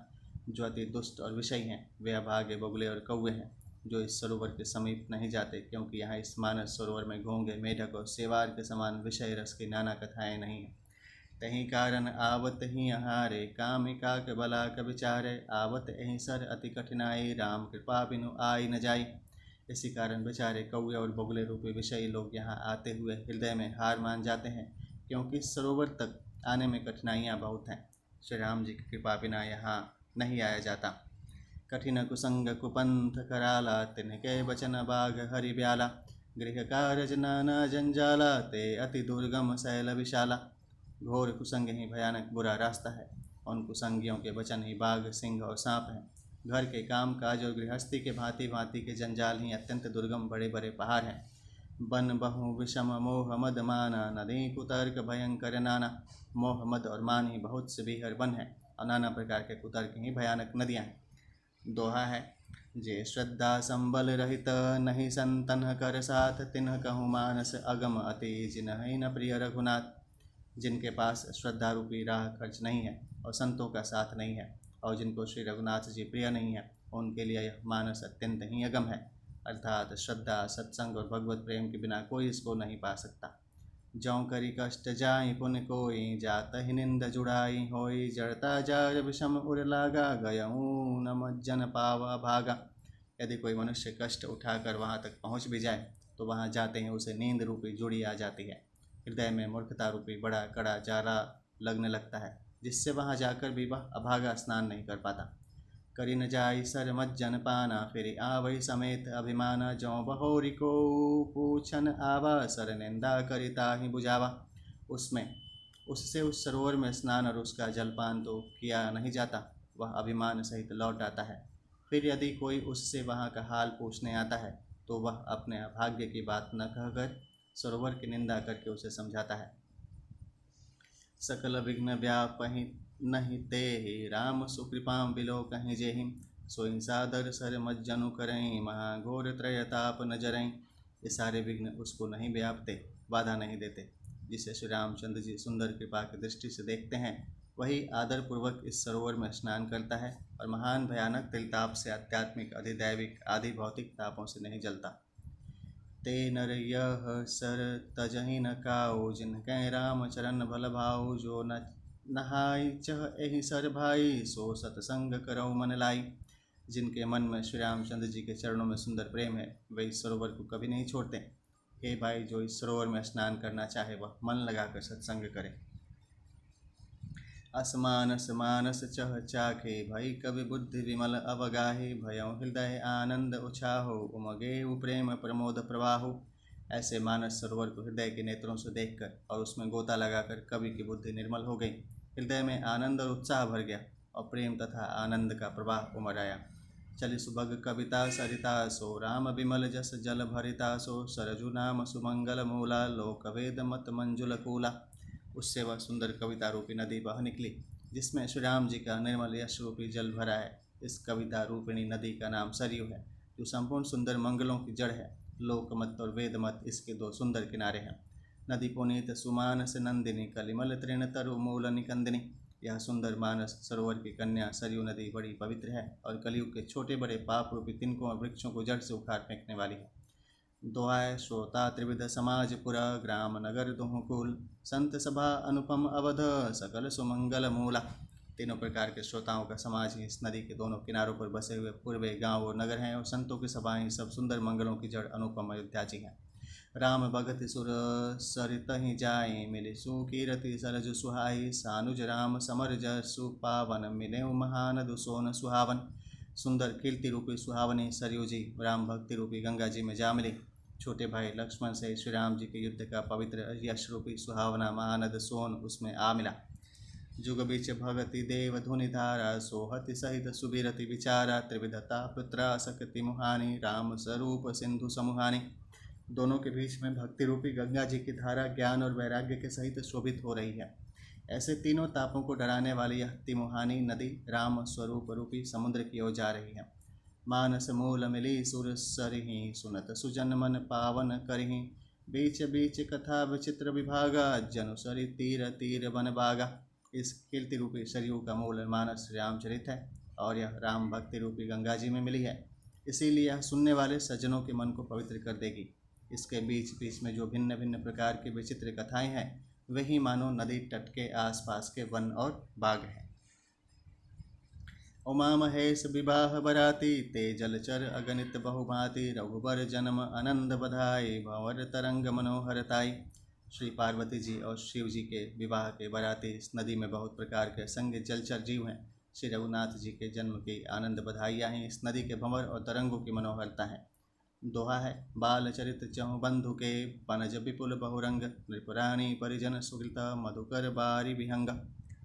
जो अति दुष्ट और विषयी हैं वे अभागे, बगुले और कौवे हैं, जो इस सरोवर के समीप नहीं जाते, क्योंकि यहाँ इस मानस सरोवर में घोंगे, मेढक और सेवार के समान विषय रस की नाना कथाएं नहीं हैं। तही कारण आवत ही अहारे, कामिका के बला क विचारे, आवत एहि सर अति कठिनाई, राम कृपा बिनु आई न जाई। इसी कारण बेचारे कौवे और बगुले रूपी विषयी लोग यहाँ आते हुए हृदय में हार मान जाते हैं, क्योंकि इस सरोवर तक आने में कठिनाइयाँ बहुत हैं। श्री राम जी की कृपा बिना यहाँ नहीं आया जाता। कठिन कुसंग कुपंथ कराला, तिनके बचन बाघ हरि ब्याला, गृह कारज नाना जंजाला, ते अति दुर्गम शैल विशाला। घोर कुसंग ही भयानक बुरा रास्ता है, उन कुसंगियों के वचन ही बाघ, सिंह और सांप हैं। घर के काम काज और गृहस्थी के भांति भांति के जंजाल ही अत्यंत दुर्गम बड़े बड़े पहाड़ हैं। बन बहु विषम मोह मद माना, नदी कुतर्क भयंकर नाना। मोह मद और मान ही बहुत से बीहर वन है, और नाना प्रकार के कुतर्क ही भयानक नदियाँ हैं। दोहा है, जे श्रद्धा संबल रहित, नहीं संतन कर साथ, तिन्ह कहूँ मानस अगम अति, जिन्हि न प्रिय रघुनाथ। जिनके पास श्रद्धा रूपी राह खर्च नहीं है और संतों का साथ नहीं है, और जिनको श्री रघुनाथ जी प्रिय नहीं है, उनके लिए यह मानस अत्यंत ही अगम है। अर्थात श्रद्धा, सत्संग और भगवत प्रेम के बिना कोई इसको नहीं पा सकता। जौं करी कष्ट जाई पुन कोई, जात ही निंद जुड़ाई होई, जड़ता जार विषम उर लागा, गयऊँ न मज्जन पावा भागा। यदि कोई मनुष्य कष्ट उठाकर वहाँ तक पहुँच भी जाए तो वहाँ जाते ही उसे नींद रूपी जुड़ी आ जाती है। हृदय में मूर्खता रूपी बड़ा कड़ा जाला लगने लगता है, जिससे वहाँ जाकर भी वह अभागा स्नान नहीं कर पाता। करी न जाई सर मज्जन पाना, फिर आवई समेत अभिमाना, जौं बहोरी को पूछन आवा, सर निंदा करिता ही बुझावा। उससे उस सरोवर में स्नान और उसका जलपान तो किया नहीं जाता, वह अभिमान सहित लौट आता है। फिर यदि कोई उससे वहाँ का हाल पूछने आता है तो वह अपने अभाग्य की बात न कहकर सरोवर की निंदा करके उसे समझाता है। सकल विघ्न व्यापहि नहीं तेहि, राम सुकृपाम बिलो कहीं जेहि, सोई सादर सर मज्जनु करें, महाघोर त्रयताप न जरें। ये सारे विघ्न उसको नहीं व्यापते, बाधा नहीं देते। जिसे श्री रामचंद्र जी सुंदर कृपा की दृष्टि से देखते हैं वही आदरपूर्वक इस सरोवर में स्नान करता है और महान भयानक तिलताप से, आध्यात्मिक, अधिदैविक आदि भौतिक तापों से नहीं जलता। ते नर यह सर तजहि न काऊ, जिनकै राम चरण भल भाऊ, जो न नहाई चह एहि सर भाई, सो सतसंग करौ मन लाई। जिनके मन में श्री रामचंद्र जी के चरणों में सुंदर प्रेम है वे इस सरोवर को कभी नहीं छोड़ते। हे भाई, जो इस सरोवर में स्नान करना चाहे वह मन लगाकर सत्संग करे। असमानस मानस चह चाखे, भई कवि बुद्धि विमल अवगाहे, भयों हृदय आनंद उछाहो, उमगे प्रेम प्रमोद प्रवाहो। ऐसे मानस सरोवर को हृदय के नेत्रों से देखकर और उसमें गोता लगाकर कवि की बुद्धि निर्मल हो गई, हृदय में आनंद और उत्साह भर गया और प्रेम तथा आनंद का प्रवाह उमड़ आया। चलि सुभग कविता सरिता सो, राम विमल जस जल भरिता सो, सरजु नाम सुमंगल मूला, लोक वेद मत मंजुल कूला। उससे वह सुंदर कविता रूपी नदी बह निकली, जिसमें श्री राम जी का निर्मल यश रूपी जल भरा है। इस कविता रूपिणी नदी का नाम सरयू है। जो संपूर्ण सुंदर मंगलों की जड़ है। लोकमत और वेदमत इसके दो सुंदर किनारे हैं। नदी पुनीत सुमानस नंदिनी कलिमल तृण तरु मूल निकंदिनी। यह सुंदर मानस सरोवर की कन्या सरयू नदी बड़ी पवित्र है और कलयुग के छोटे बड़े पाप रूपी तिनकों और वृक्षों को जड़ से उखाड़ फेंकने वाली है। दोहाय श्रोता त्रिविध समाज पुरा ग्राम नगर दुहुकुल संत सभा अनुपम अवध सकल सुमंगल मूला। तीनों प्रकार के श्रोताओं का समाज ही इस नदी के दोनों किनारों पर बसे हुए पूर्वे गांव और नगर हैं और संतों की सभाएं सब सुंदर मंगलों की जड़ अनुपम अयोध्या जी हैं। राम भगत सुर सरित ही जाए मिले सुकीरति सरज सुहाई सानुज राम समर जसु पावन मिले महानद सोन सुहावन। सुंदर कीर्ति रूपी सुहावनी सरयू जी राम भक्ति रूपी गंगा जी में जा मिली। छोटे भाई लक्ष्मण से श्री राम जी के युद्ध का पवित्र यश रूपी सुहावना महानद सोन उसमें आ मिला। जुग बीच भगति देव धुनि धारा सोहति सहित सुबीरति विचारा त्रिविधता पुत्रा सकति मुहानी राम स्वरूप सिंधु समुहानी। दोनों के बीच में भक्ति रूपी गंगा जी की धारा ज्ञान और वैराग्य के सहित शोभित हो रही है। ऐसे तीनों तापों को डराने वाली यह तिमुहानी नदी राम स्वरूप रूपी समुद्र की ओर जा रही है। मानस मूल मिली सुर सरही सुनत सुजन मन पावन करही बीच बीच कथा विचित्र विभागा जनुसरी तीर तीर बन बागा। इस कीर्ति रूपी सरयू का मूल मानस रामचरित है और यह राम भक्ति रूपी गंगा जी में मिली है, इसीलिए यह सुनने वाले सज्जनों के मन को पवित्र कर देगी। इसके बीच बीच में जो भिन्न भिन्न प्रकार की विचित्र कथाएं हैं वही मानो नदी तट के आसपास के वन और बाग हैं। उमा महेश विवाह बराती ते जलचर अगणित बहुभांति रघुबर जन्म आनंद बधाई भंवर तरंग मनोहरताई। श्री पार्वती जी और शिव जी के विवाह के बराती इस नदी में बहुत प्रकार के संग जलचर जीव हैं। श्री रघुनाथ जी के जन्म की आनंद बधाइयाँ हैं। इस नदी के भंवर और तरंगों की मनोहरता है। दोहा है बाल चरित चहु बंधु के पनज विपुल बहुरंग नृपुराणी परिजन सुकृत मधुकर बारी विहंग।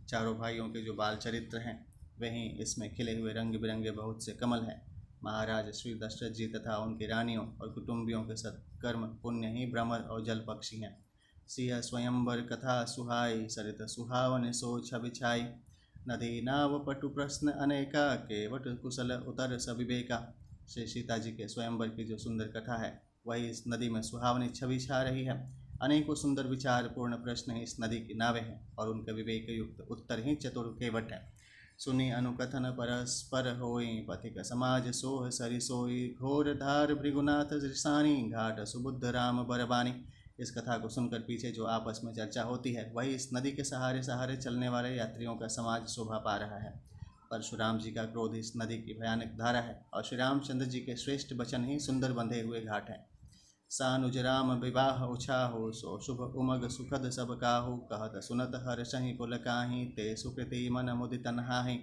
चारों भाइयों के जो बाल चरित्र हैं वहीं इसमें खिले हुए रंग बिरंगे बहुत से कमल हैं। महाराज श्री दशरथ जी तथा उनकी रानियों और कुटुंबियों के सत्कर्म पुण्य ही भ्रमर और जल पक्षी हैं। सिंह स्वयंवर कथा सुहाई सरित सुहावन सो छबिछाई नदी नाव पटु प्रश्न अनेका केवट कुशल उतर सविवेका। श्री सीता जी के स्वयंवर की जो सुंदर कथा है वही इस नदी में सुहावनी छवि छा रही है। अनेकों सुंदर विचार पूर्ण प्रश्न ही इस नदी की नावें हैं और उनके विवेक युक्त उत्तर ही चतुर केवट है। सुनी अनुकथन परस्पर होई पथिक समाज सोह सरि सोई घोर धार भृगुनाथ ऋषानी घाट सुबुद्ध राम बरबानी। इस कथा को सुनकर पीछे जो आपस में चर्चा होती है वही इस नदी के सहारे सहारे चलने वाले यात्रियों का समाज शोभा पा रहा है। परशुराम जी का क्रोध इस नदी की भयानक धारा है और श्री रामचंद्र जी के श्रेष्ठ वचन ही सुंदर बंधे हुए घाट हैं। सानुज राम विवाह उछाहो सो शुभ उमग सुखद सब काहू कहत सुनत हर सही पुल काही ते सुकृति मन मुदित नहाहि।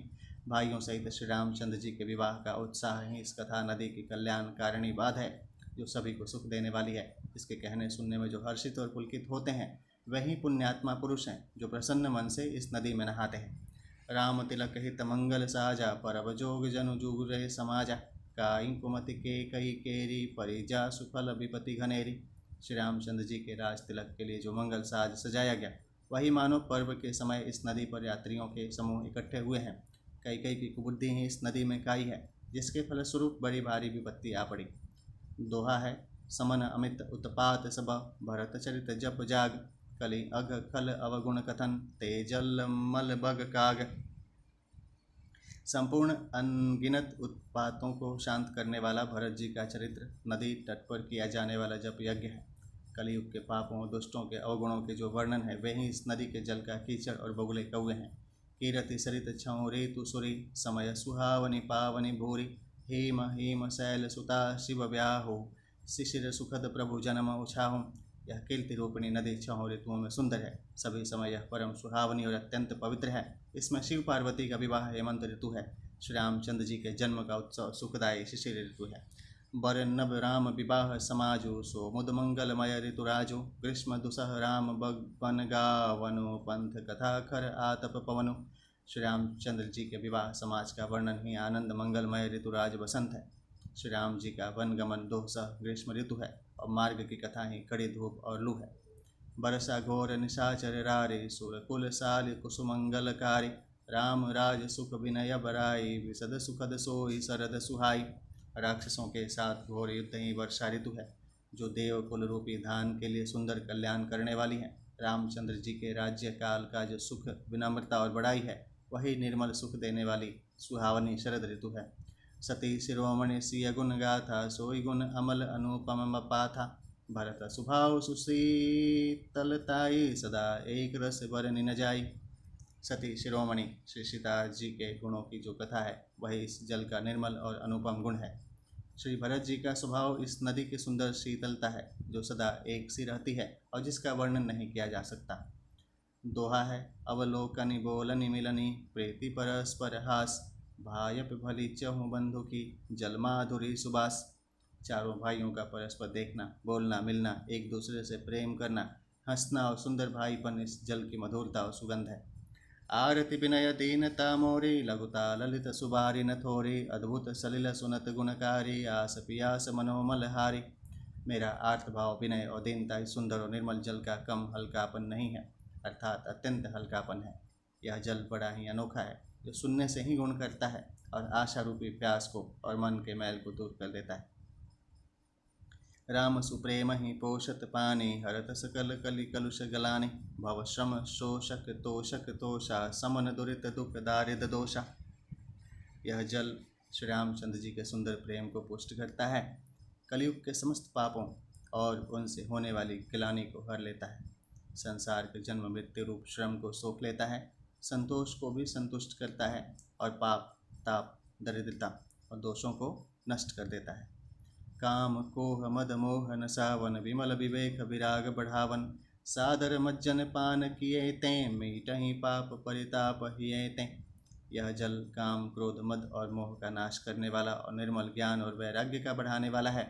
भाइयों सहित श्री रामचंद्र जी के विवाह का उत्साह ही इस कथा नदी की कल्याणकारिणी बात है जो सभी को सुख देने वाली है। इसके कहने सुनने में जो हर्षित और पुलकित होते हैं वही पुण्यात्मा पुरुष हैं जो प्रसन्न मन से इस नदी में नहाते हैं। राम तिलक हित मंगल साजा परब जोग जनु जुग रहे समाजा काई कुमति के कई केरी परिजा सुफल विपति घनेरी। श्री रामचंद्र जी के राज तिलक के लिए जो मंगल साज सजाया गया वही मानो पर्व के समय इस नदी पर यात्रियों के समूह इकट्ठे हुए हैं। कई कई की कुबुद्धि ही इस नदी में काई है जिसके फलस्वरूप बड़ी भारी विपत्ति आ पड़ी। दोहा है समन अमित उत्पात सब भरत चरित जप जाग कलि अघ खल अवगुण कथन तेजल मल बग काग। संपूर्ण अनगिनत उत्पातों को शांत करने वाला भरत जी का चरित्र नदी तट पर किया जाने वाला जप यज्ञ है। कलयुग के पापों दुष्टों के अवगुणों के जो वर्णन है वे ही इस नदी के जल का कीचड़ और बगुले कौए हैं। कीरति सरित छौ रेतु सुरी समय सुहावनी पावनी भूरी हेम हेम शैल सुता शिव व्याहो शिशिर सुखद प्रभु जन्म उछाहु। यह कीर्ति रूपिणी नदी छहों ऋतुओं में सुंदर है। सभी समय यह परम सुहावनी और अत्यंत पवित्र है। इसमें शिव पार्वती का विवाह हेमंत ऋतु है। श्री रामचंद्र जी के जन्म का उत्सव सुखदायी शिशिर ऋतु है। बर नभ राम विवाह समाजो सो मुद मंगलमय ऋतुराजो ग्रीष्म दुसह राम बन गावनु पंथ कथा खर आतप पवनु। श्री रामचंद्र जी के विवाह समाज का वर्णन ही आनंद मंगलमय ऋतुराज बसंत है। श्री राम जी का वन गमन दोसह ग्रीष्म ऋतु है और मार्ग की कथा ही कड़ी धूप और लू है। बरसा घोर निशाचर रारे सुर कुल साल कुसुमंगलकारी राम राज सुख विनय बराई विशद सुखद सोई शरद सुहाई। राक्षसों के साथ घोर युद्ध ही वर्षा ऋतु है, जो देव कुल रूपी धान के लिए सुंदर कल्याण करने वाली है। रामचंद्र जी के राज्य काल का जो सुख, विनम्रता और बड़ाई है, वही निर्मल सुख देने वाली सुहावनी शरद ऋतु है। सती शिरोमणि सिय गुण गाथा, सोई गुण अमल अनुपम पाथा। भरत सुभाव सुशीतलताई, सदा एक रस बरनि न जाई। सती शिरोमणि श्री सीता जी के गुणों की जो कथा है, वही इस जल का निर्मल और अनुपम गुण है। श्री भरत जी का स्वभाव इस नदी की सुंदर शीतलता है, जो सदा एक सी रहती है और जिसका वर्णन नहीं किया जा सकता। दोहा है, अवलोकनि बोलनि मिलनि, प्रीति परस्पर हास। भायप भली चहु बंधु की, जल माधुरी सुबास। चारों भाइयों का परस्पर देखना, बोलना, मिलना, एक दूसरे से प्रेम करना, हंसना और सुंदर भाईपन इस जल की मधुरता और सुगंध है। आरति विनय दीनता मोरी, लघुता ललित सुबारी न थोरी। अद्भुत सलिल सुनत गुणकारी, आस पियास मनोमल हारी। मेरा आर्त भाव, विनय और दीनता इस सुंदर और निर्मल जल का कम हल्कापन नहीं है, अर्थात अत्यंत हल्कापन है। यह जल बड़ा ही अनोखा है, जो सुनने से ही गुण करता है और आशा रूपी प्यास को और मन के मैल को दूर कर देता है। राम सुप्रेम ही पोषत पानी, हरत सकल कलि कलुष गलानि। भव श्रम शोषक तोषक तोषा, समन दुरित दुख दारिद दोषा। यह जल श्री रामचंद्र जी के सुंदर प्रेम को पुष्ट करता है, कलयुग के समस्त पापों और उनसे होने वाली गिलानी को हर लेता है, संसार के जन्म मृत्यु रूप श्रम को सोख लेता है, संतोष को भी संतुष्ट करता है और पाप, ताप, दरिद्रता और दोषों को नष्ट कर देता है। काम कोह मद मोह न सावन, विमल विवेक विराग बढ़ावन। सादर मज्जन पान किए तें, मीटहि पाप परिताप हिए तें। यह जल काम, क्रोध, मद और मोह का नाश करने वाला और निर्मल ज्ञान और वैराग्य का बढ़ाने वाला है।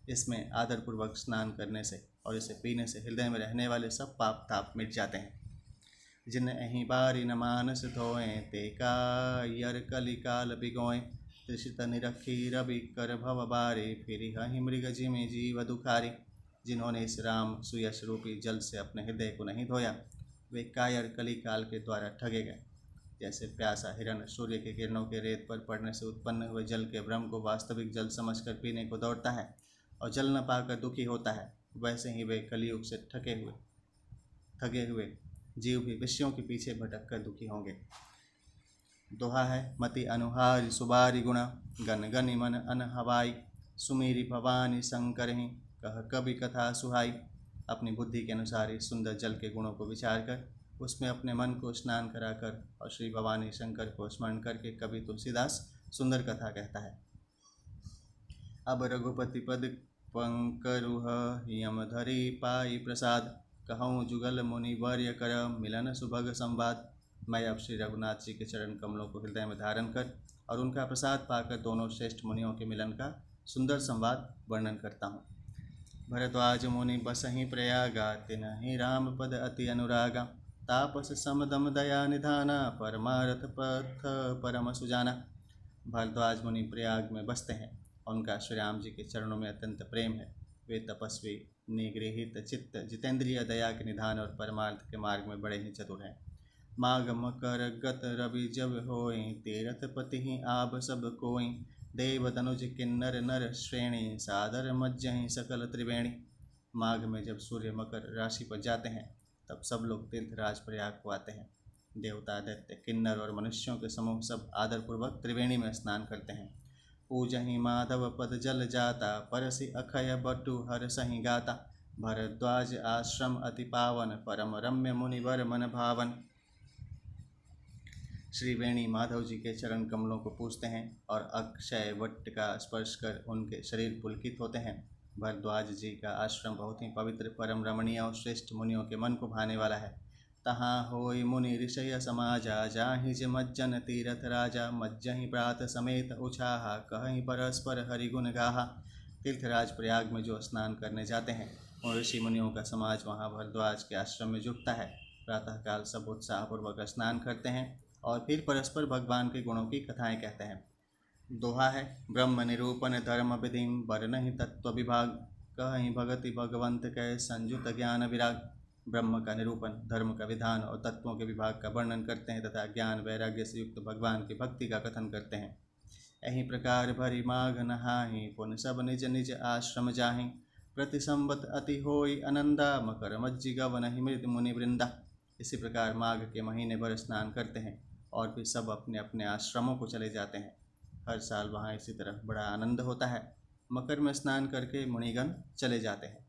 इसमें आदरपूर्वक स्नान करने से और इसे पीने से हृदय में रहने वाले सब पाप ताप मिट जाते हैं। जिन अहि बारी न मानस धोएं, ते कायर कलिकाल बिगोएं। त्रिषित निरखी रवि कर भव बारे, फिर हहि मृग जिमि जीव दुखारी। जिन्होंने इस राम सुयश रूपी जल से अपने हृदय को नहीं धोया, वे कायर कलिकाल के द्वारा ठगे गए। जैसे प्यासा हिरण सूर्य की किरणों के रेत पर पड़ने से उत्पन्न हुए जल के भ्रम को वास्तविक जल समझकर पीने को दौड़ता है और जल न पाकर दुखी होता है, वैसे ही वे कलियुग से ठगे हुए जीव भी विषयों के पीछे भटक कर दुखी होंगे। दोहा है, मति अनुहारी सुबारी गुणा, गन गनि मन अन हवाई। सुमीरी भवानी शंकर ही, कह कवि कथा सुहाई। अपनी बुद्धि के अनुसार इस सुंदर जल के गुणों को विचार कर उसमें अपने मन को स्नान कराकर और श्री भवानी शंकर को स्मरण करके कवि तुलसीदास सुंदर कथा कहता है। अब रघुपति पद पंकरुह, यम धरी पाई प्रसाद। कहूँ जुगल मुनि वर्य कर, मिलन सुभग संवाद। मैं अब श्री रघुनाथ जी के चरण कमलों को हृदय में धारण कर और उनका प्रसाद पाकर दोनों श्रेष्ठ मुनियों के मिलन का सुंदर संवाद वर्णन करता हूँ। भरद्वाज मुनि बसहि प्रयागा, तिन्हि राम पद अति अनुरागा। तापस समदम दया निधाना, परमारथ पथ परम सुजाना। भरद्वाज मुनि प्रयाग में बसते हैं, उनका श्री राम जी के चरणों में अत्यंत प्रेम है। वे तपस्वी, निगृहित चित्त, जितेंद्रिय, दया के निधान और परमार्थ के मार्ग में बड़े ही चतुर हैं। माघ मकर गत रवि जब होई, तीरथ पति ही आब सब कोई। देव तनुज किन्नर नर श्रेणी, सादर मज्जहि सकल त्रिवेणी। माघ में जब सूर्य मकर राशि पर जाते हैं, तब सब लोग तीर्थराज प्रयाग को आते हैं। देवता, दैत्य, किन्नर और मनुष्यों के समूह सब आदरपूर्वक त्रिवेणी में स्नान करते हैं। पूजहि माधव पद जल जाता, परसि अखय बटु हर सहि गाता। भरद्वाज आश्रम अति पावन, परम रम्य मुनिवर मन भावन। श्री वेणी माधव जी के चरण कमलों को पूजते हैं और अक्षय वट का स्पर्श कर उनके शरीर पुलकित होते हैं। भरद्वाज जी का आश्रम बहुत ही पवित्र, परम रमणीय और श्रेष्ठ मुनियों के मन को भाने वाला है। तहाँ होय मुनि ऋषय समाजा, जाहि ज मज्जन तीरथ राजा। मज्जहि प्रात समेत उछाहा, कहहि परस्पर हरि गुण गाहा। तीर्थराज प्रयाग में जो स्नान करने जाते हैं, उन ऋषि मुनियों का समाज वहाँ भरद्वाज के आश्रम में जुटता है। प्रातःकाल सब उत्साहपूर्वक स्नान करते हैं और फिर परस्पर भगवान के गुणों की कथाएं कहते हैं। दोहा है, ब्रह्म निरूपण धर्म विधिम, बरनहि तत्व विभाग। कहहि भगति भगवंत कै, संयुत ज्ञान विराग। ब्रह्म का निरूपण, धर्म का विधान और तत्वों के विभाग का वर्णन करते हैं तथा ज्ञान वैराग्य से युक्त भगवान की भक्ति का कथन करते हैं। यही प्रकार भरी माघ नहाहि, पुन सब निज निज आश्रम जाहि। प्रति संवत अति होई आनंदा, मकर मज्जि गवनहि मृद मुनि वृंदा। इसी प्रकार माघ के महीने भर स्नान करते हैं और फिर सब अपने अपने आश्रमों को चले जाते हैं। हर साल वहाँ इसी तरह बड़ा आनंद होता है। मकर में स्नान करके मुनिगण चले जाते हैं।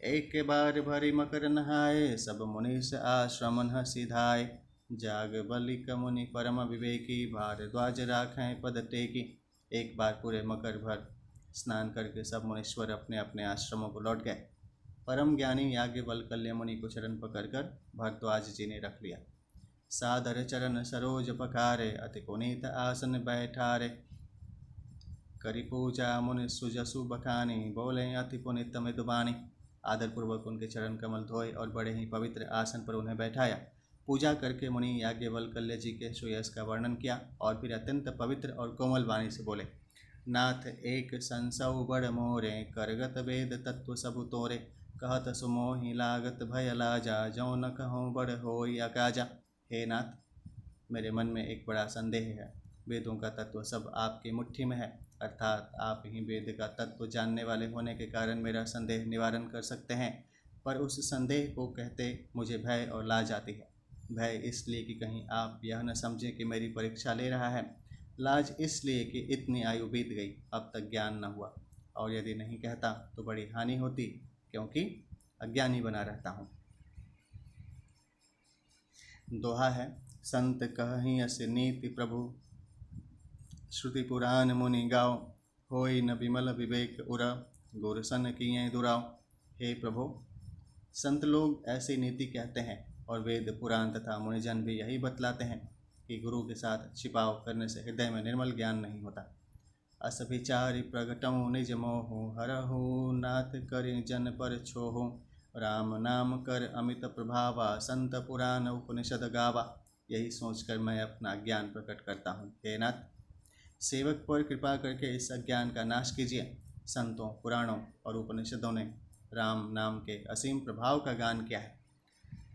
एक के बार भरी मकर नहाए, सब मुनीस आश्रम न सिधाए। जाग बलिक मुनि परम विवेकी, भारद्वाज राखें पद टेकी। एक बार पूरे मकर भर स्नान करके सब मुनीश्वर अपने अपने आश्रमों को लौट गए। परम ज्ञानी याज्ञवल्क्य मुनि को चरण पकड़कर भारद्वाज जी ने रख लिया। सादर चरण सरोज पखारे, अति पुनीत आसन बैठारे। करी पूजा मुनि सुजसु बखानी, बोले अति पुनीत मृदुबानी। आदरपूर्वक उनके चरण कमल धोए और बड़े ही पवित्र आसन पर उन्हें बैठाया। पूजा करके मुनि याज्ञवल्क्य जी के सुयश का वर्णन किया और फिर अत्यंत पवित्र और कोमल वाणी से बोले, नाथ एक संसौ बड़ मोरे, करगत वेद तत्व सबु तोरे। कहत सुमोहि लागत भय लाजा, जौ न कहूँ बड़ होई अकाजा। हे नाथ, मेरे मन में एक बड़ा संदेह है। वेदों का तत्व सब आपकी मुट्ठी में है, अर्थात आप ही वेद का तत्व जानने वाले होने के कारण मेरा संदेह निवारण कर सकते हैं। पर उस संदेह को कहते मुझे भय और लाज आती है। भय इसलिए कि कहीं आप यह न समझें कि मेरी परीक्षा ले रहा है। लाज इसलिए कि इतनी आयु बीत गई, अब तक ज्ञान न हुआ, और यदि नहीं कहता तो बड़ी हानि होती, क्योंकि अज्ञानी बना रहता हूँ। दोहा है, संत कहि अस नीति प्रभु, श्रुति पुराण मुनि गाओ। होई न विमल विवेक उरा, गुर सन किए दुराओ। हे प्रभु, संत लोग ऐसी नीति कहते हैं और वेद पुराण तथा मुनिजन भी यही बतलाते हैं कि गुरु के साथ छिपाव करने से हृदय में निर्मल ज्ञान नहीं होता। अस विचारि प्रगटऊ निज मोहु, हरहु नाथ करि जन पर छोहु। राम नाम कर अमित प्रभावा, संत पुराण उपनिषद गावा। यही सोचकर मैं अपना ज्ञान प्रकट करता हूँ। हे नाथ, सेवक पर कृपा करके इस अज्ञान का नाश कीजिए। संतों, पुराणों और उपनिषदों ने राम नाम के असीम प्रभाव का गान किया है।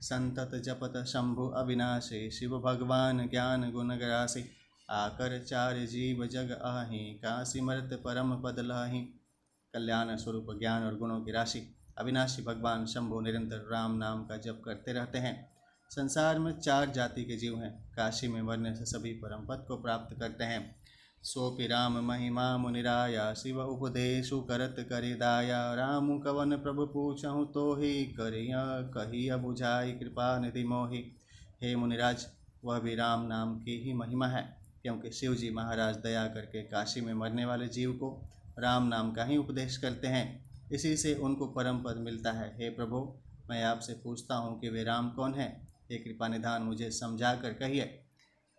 संतत जपत शंभु अविनाशी, शिव भगवान ज्ञान गुण ग्रासी। आकर चार जीव जग आहि, काशी मरत परम पद लाहि। कल्याण स्वरूप ज्ञान और गुणों की राशि अविनाशी भगवान शंभु निरंतर राम नाम का जप करते रहते हैं। संसार में 4 जाति के जीव हैं। काशी में मरने से सभी परम पद को प्राप्त करते हैं। सोपि राम महिमा मुनिराया, शिव उपदेशु करत करिदाया। राम कवन प्रभु पूछहु तोहि, करिया कहिया बुझाई कृपा निधि मोहि। हे मुनिराज, वह भी राम नाम की ही महिमा है, क्योंकि शिव जी महाराज दया करके काशी में मरने वाले जीव को राम नाम का ही उपदेश करते हैं। इसी से उनको परम पद मिलता है। हे प्रभु, मैं आपसे पूछता हूँ कि वे राम कौन है? हे कृपा निधान, मुझे समझा कर कहिए।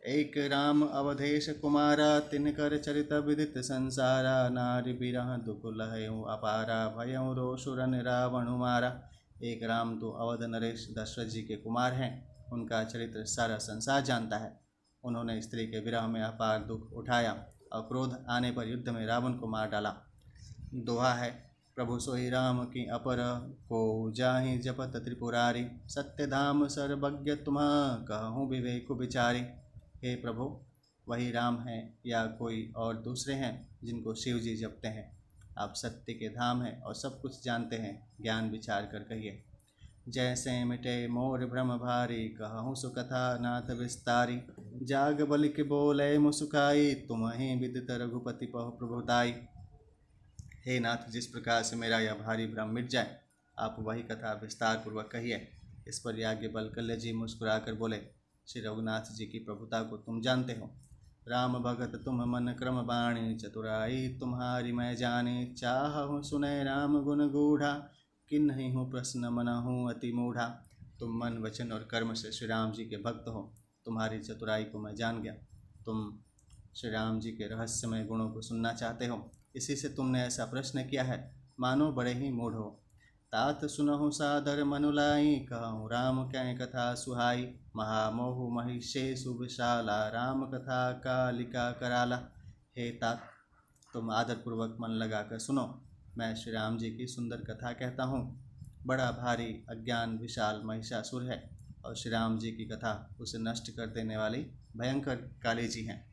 एक राम अवधेश कुमारा, तिनकर चरित विदित संसारा। नारी बिरह दुख लहयु अपारा, भयउ रोषुरन रावण मारा। एक राम तो अवध नरेश दशरथ जी के कुमार हैं। उनका चरित्र सारा संसार जानता है। उन्होंने स्त्री के विरह में अपार दुख उठाया और क्रोध आने पर युद्ध में रावण को मार डाला। दोहा है, प्रभु सोई राम की अपर को, जाहि जपत त्रिपुरारी। सत्य धाम सर्वज्ञ तुम्हा, कहूँ विवेक विचारी। हे प्रभु, वही राम हैं या कोई और दूसरे हैं जिनको शिव जी जपते हैं? आप सत्य के धाम हैं और सब कुछ जानते हैं। ज्ञान विचार कर कहिए। जैसे मिटे मोर भ्रम भारी, कहूँ सुकथा नाथ विस्तारी। जाग बलिक बोले मुसुकाई, तुम्हें विदित रघुपति पह प्रभुताई। हे नाथ, जिस प्रकार से मेरा यह भारी भ्रम मिट जाए, आप वही कथा विस्तार पूर्वक कहिए। इस पर याज्ञवल्क्य जी मुस्कुराकर बोले, श्री रघुनाथ जी की प्रभुता को तुम जानते हो। राम भगत तुम मन क्रम बाणी, चतुराई तुम्हारी मैं जानी। चाहूँ सुने राम गुण गूढ़ा, किन्हीं हूँ प्रश्न मन हूँ अति मूढ़ा। तुम मन वचन और कर्म से श्री राम जी के भक्त हो। तुम्हारी चतुराई को मैं जान गया। तुम श्री राम जी के रहस्यमय गुणों को सुनना चाहते हो, इसी से तुमने ऐसा प्रश्न किया है, मानो बड़े ही मूढ़ हो। तात सुनहु सादर मनुलाई, कहूँ राम कै कथा सुहाई। महामोहु महिषेशु विशाला, राम कथा कालिका कराला। हे तात, तुम आदरपूर्वक मन लगाकर सुनो। मैं श्री राम जी की सुंदर कथा कहता हूँ। बड़ा भारी अज्ञान विशाल महिषासुर है और श्री राम जी की कथा उसे नष्ट कर देने वाली भयंकर काली जी हैं।